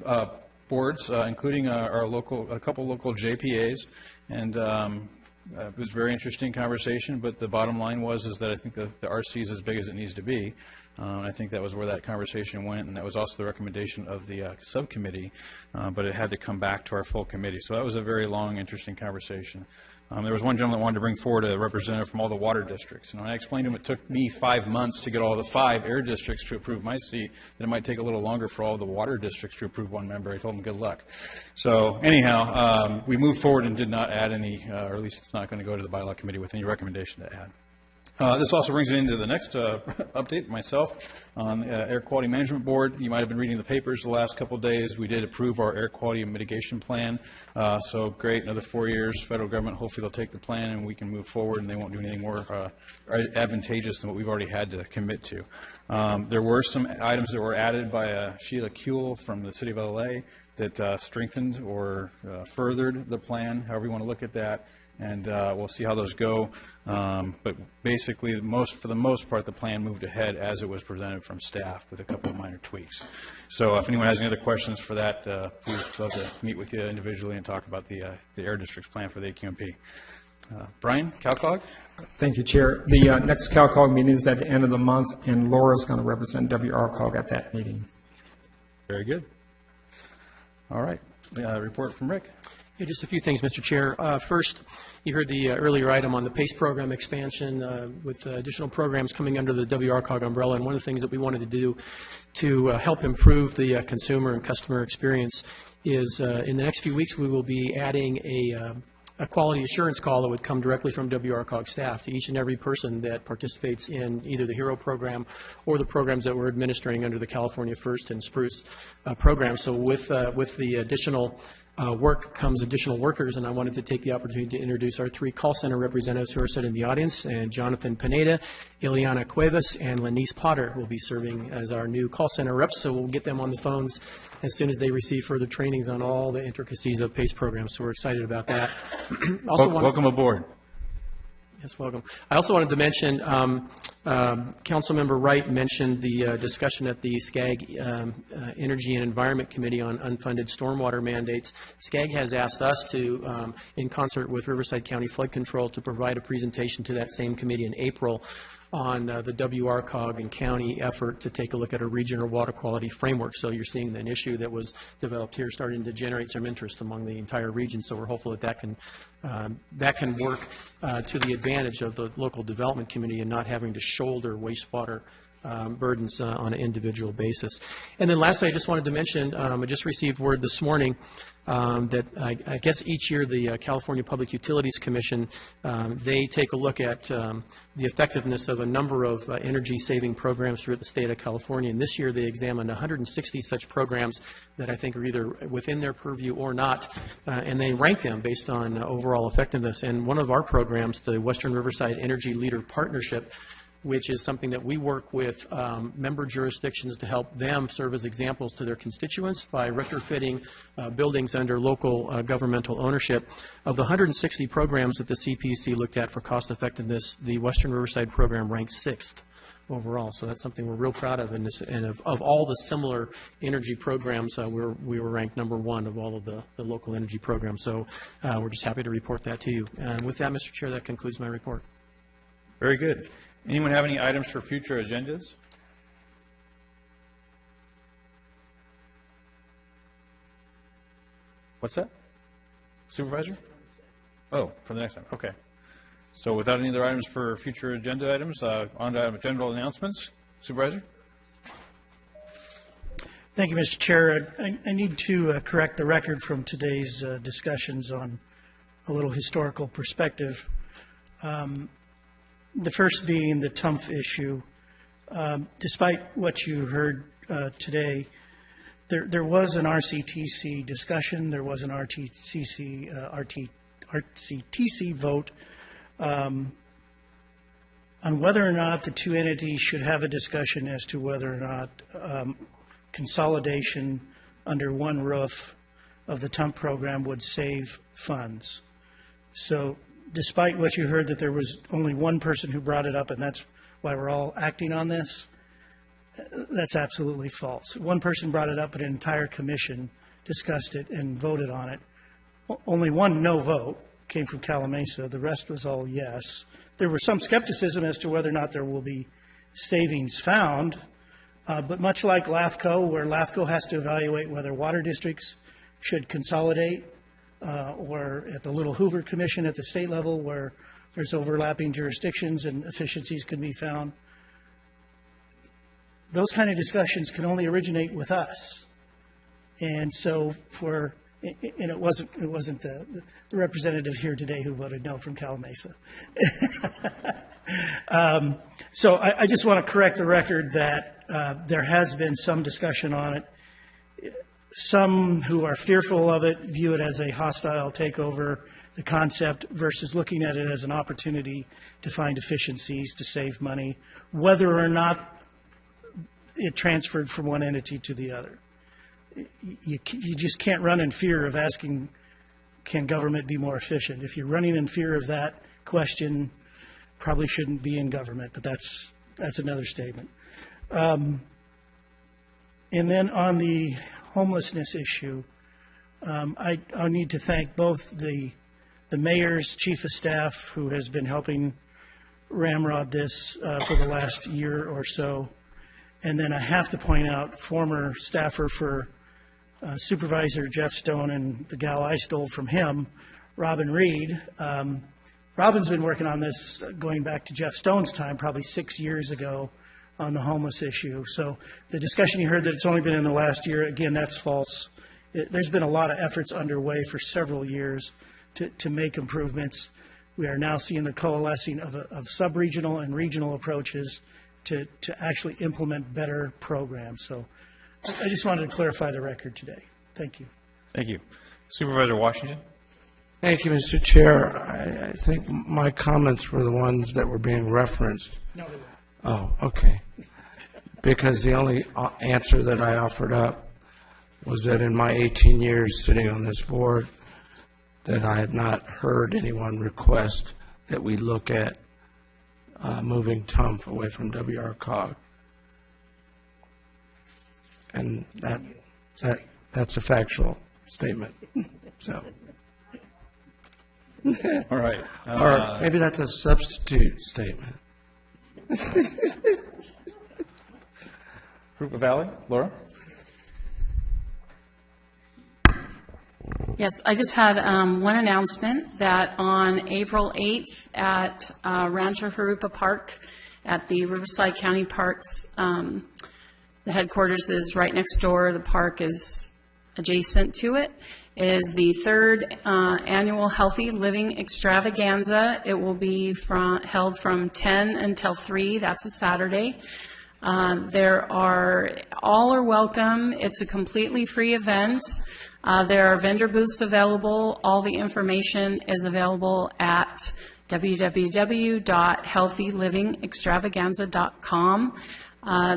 boards, including a couple local JPAs. And it was a very interesting conversation, but the bottom line was that I think the RC is as big as it needs to be. I think that was where that conversation went, and that was also the recommendation of the subcommittee, but it had to come back to our full committee. So that was a very long, interesting conversation. There was one gentleman that wanted to bring forward a representative from all the water districts. And when I explained to him it took me 5 months to get all the 5 air districts to approve my seat, that it might take a little longer for all the water districts to approve one member. I told him good luck. So anyhow, we moved forward and did not add any, or at least it's not going to go to the bylaw committee with any recommendation to add. This also brings me into the next update, myself, on the Air Quality Management Board. You might have been reading the papers the last couple of days. We did approve our air quality mitigation plan. So great, another 4 years. Federal government, hopefully they'll take the plan and we can move forward and they won't do anything more advantageous than what we've already had to commit to. There were some items that were added by Sheila Kuehl from the City of LA that strengthened or furthered the plan, however you want to look at that. And we'll see how those go. But basically, for the most part, the plan moved ahead as it was presented from staff with a couple of minor tweaks. So if anyone has any other questions for that, please love to meet with you individually and talk about the Air District's plan for the AQMP. Brian, CalCog? Thank you, Chair. The next CalCog meeting is at the end of the month, and Laura's going to represent WRCOG at that meeting. Very good. All right. Report from Rick. Yeah, just a few things, Mr. Chair. First, you heard the earlier item on the PACE program expansion with additional programs coming under the WRCOG umbrella. And one of the things that we wanted to do to help improve the consumer and customer experience is in the next few weeks we will be adding a quality assurance call that would come directly from WRCOG staff to each and every person that participates in either the HERO program or the programs that we're administering under the California First and Spruce program. So with the additional work comes additional workers, and I wanted to take the opportunity to introduce our 3 call center representatives who are sitting in the audience, and Jonathan Pineda, Ileana Cuevas, and Lenice Potter will be serving as our new call center reps, so we'll get them on the phones as soon as they receive further trainings on all the intricacies of PACE programs, so we're excited about that. Welcome aboard. Yes, welcome. I also wanted to mention, Councilmember Wright mentioned the discussion at the SCAG Energy and Environment Committee on unfunded stormwater mandates. SCAG has asked us to, in concert with Riverside County Flood Control, to provide a presentation to that same committee in April on the WRCOG and county effort to take a look at a regional water quality framework. So you're seeing an issue that was developed here starting to generate some interest among the entire region. So we're hopeful that can work to the advantage of the local development community and not having to shoulder wastewater burdens on an individual basis. And then lastly, I just wanted to mention, I just received word this morning that I guess each year the California Public Utilities Commission, they take a look at the effectiveness of a number of energy-saving programs throughout the state of California. And this year they examined 160 such programs that I think are either within their purview or not, and they rank them based on overall effectiveness. And one of our programs, the Western Riverside Energy Leader Partnership, which is something that we work with member jurisdictions to help them serve as examples to their constituents by retrofitting buildings under local governmental ownership. Of the 160 programs that the CPUC looked at for cost effectiveness, the Western Riverside program ranked 6th overall. So that's something we're real proud of. And of all the similar energy programs, we were ranked number 1 of all of the local energy programs. So we're just happy to report that to you. And with that, Mr. Chair, that concludes my report. Very good. Anyone have any items for future agendas? What's that? Supervisor? Oh, for the next time. Okay. So without any other items for future agenda items, on to general announcements. Supervisor? Thank you, Mr. Chair. I need to correct the record from today's discussions on a little historical perspective. The first being the TUMF issue. Despite what you heard today, there was an RCTC discussion, there was an RCTC vote on whether or not the 2 entities should have a discussion as to whether or not consolidation under one roof of the TUMF program would save funds. So despite what you heard that there was only one person who brought it up and that's why we're all acting on this, that's absolutely false. One person brought it up, but an entire commission discussed it and voted on it. Only one no vote came from Calamasa. The rest was all yes. There was some skepticism as to whether or not there will be savings found, but much like LAFCO, where LAFCO has to evaluate whether water districts should consolidate, or at the Little Hoover Commission at the state level where there's overlapping jurisdictions and efficiencies can be found. Those kind of discussions can only originate with us. And so it wasn't the representative here today who voted no from Calamasa. So I just want to correct the record that there has been some discussion on it. Some who are fearful of it view it as a hostile takeover, the concept, versus looking at it as an opportunity to find efficiencies, to save money, whether or not it transferred from one entity to the other. You just can't run in fear of asking, can government be more efficient? If you're running in fear of that question, probably shouldn't be in government, but that's another statement. And then on the homelessness issue, I need to thank both the mayor's chief of staff, who has been helping ramrod this for the last year or so, and then I have to point out former staffer for Supervisor Jeff Stone and the gal I stole from him, Robin Reed. Robin's been working on this going back to Jeff Stone's time, probably 6 years ago, on the homeless issue. So the discussion you heard that it's only been in the last year, again, that's false. There's been a lot of efforts underway for several years to make improvements. We are now seeing the coalescing of sub-regional and regional approaches to actually implement better programs. So I just wanted to clarify the record today. Thank you. Thank you. Supervisor Washington? Thank you, Mr. Chair. I think my comments were the ones that were being referenced. No, they weren't. Oh, okay. Because the only answer that I offered up was that in my 18 years sitting on this board, that I had not heard anyone request that we look at moving TUMF away from WRCOG. And that's a factual statement. So. All right. Or maybe that's a substitute statement. Rupa Valley, Laura? Yes, I just had one announcement that on April 8th at Rancho Jurupa Park at the Riverside County Parks, the headquarters is right next door. The park is adjacent to it. Is the third annual Healthy Living Extravaganza. It will be held from 10 until 3. That's a Saturday. All are welcome. It's a completely free event. There are vendor booths available. All the information is available at www.healthylivingextravaganza.com.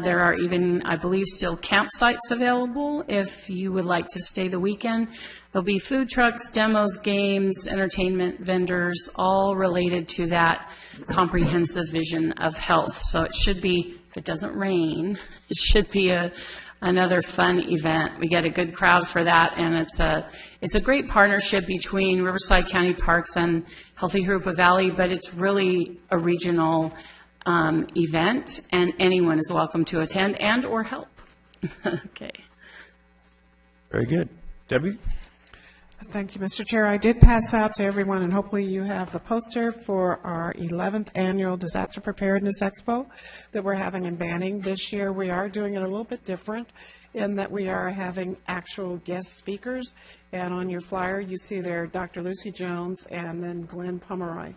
There are even, I believe, still campsites available if you would like to stay the weekend. There'll be food trucks, demos, games, entertainment, vendors, all related to that comprehensive vision of health. So it should be, if it doesn't rain, it should be another fun event. We get a good crowd for that, and it's a great partnership between Riverside County Parks and Healthy Jurupa Valley, but it's really a regional event, and anyone is welcome to attend and or help. Okay. Very good. Debbie? Thank you, Mr. Chair. I did pass out to everyone, and hopefully you have the poster for our 11th Annual Disaster Preparedness Expo that we're having in Banning. This year we are doing it a little bit different in that we are having actual guest speakers, and on your flyer you see there Dr. Lucy Jones and then Glenn Pomeroy.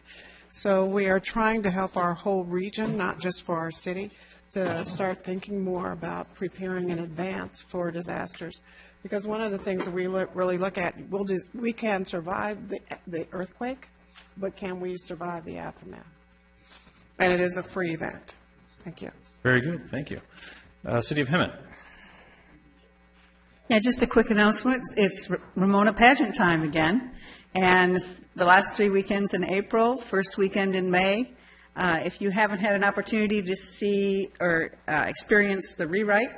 So we are trying to help our whole region, not just for our city, to start thinking more about preparing in advance for disasters. Because one of the things that we really look at, we can survive the earthquake, but can we survive the aftermath? And it is a free event. Thank you. Very good. Thank you. City of Hemet. Yeah, just a quick announcement. It's Ramona pageant time again. And the last 3 weekends in April, first weekend in May. If you haven't had an opportunity to see or experience the rewrite,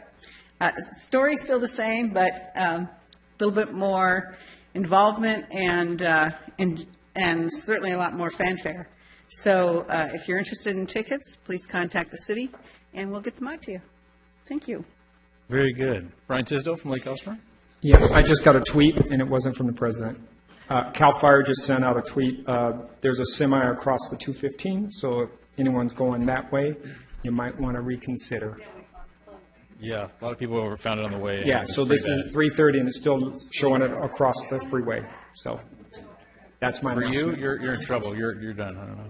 the story's still the same, but a little bit more involvement and certainly a lot more fanfare. So if you're interested in tickets, please contact the city, and we'll get them out to you. Thank you. Very good. Brian Tisdale from Lake Elsinore? Yeah, I just got a tweet, and it wasn't from the president. CAL FIRE just sent out a tweet. There's a semi across the 215, so if anyone's going that way, you might want to reconsider. Yeah, a lot of people found it on the way. Yeah, so this is 3:30, and it's still showing it across the freeway. So that's my For you, announcement. you're in trouble. You're done. I don't know.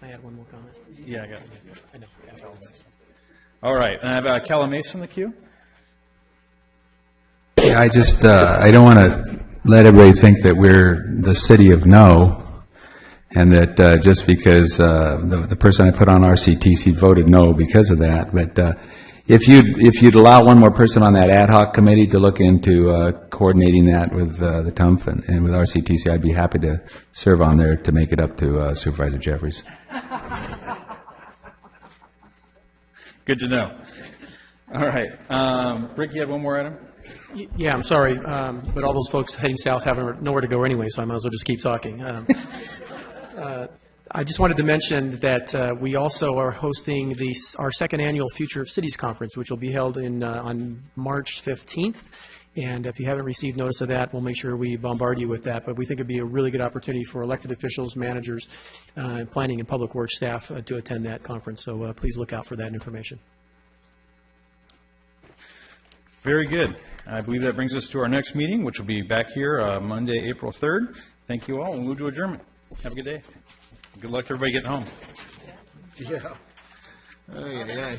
I had one more comment. Yeah, I got it. I know. All right, and I have Calamasa in the queue. Yeah, I just, I don't want to let everybody think that we're the city of no, and that just because the person I put on RCTC voted no because of that. But if you'd allow one more person on that ad hoc committee to look into coordinating that with the TUMF and with RCTC, I'd be happy to serve on there to make it up to Supervisor Jeffries. Good to know. All right. Rick, you had one more item? Yeah, I'm sorry, but all those folks heading south have nowhere to go anyway, so I might as well just keep talking. I just wanted to mention that we also are hosting our second annual Future of Cities Conference, which will be held on March 15th. And if you haven't received notice of that, we'll make sure we bombard you with that. But we think it'd be a really good opportunity for elected officials, managers, planning and public works staff to attend that conference. So please look out for that information. Very good. I believe that brings us to our next meeting, which will be back here Monday, April 3rd. Thank you all. We'll move to adjournment. Have a good day. Good luck to everybody getting home. Yeah. Oh, yeah, yeah.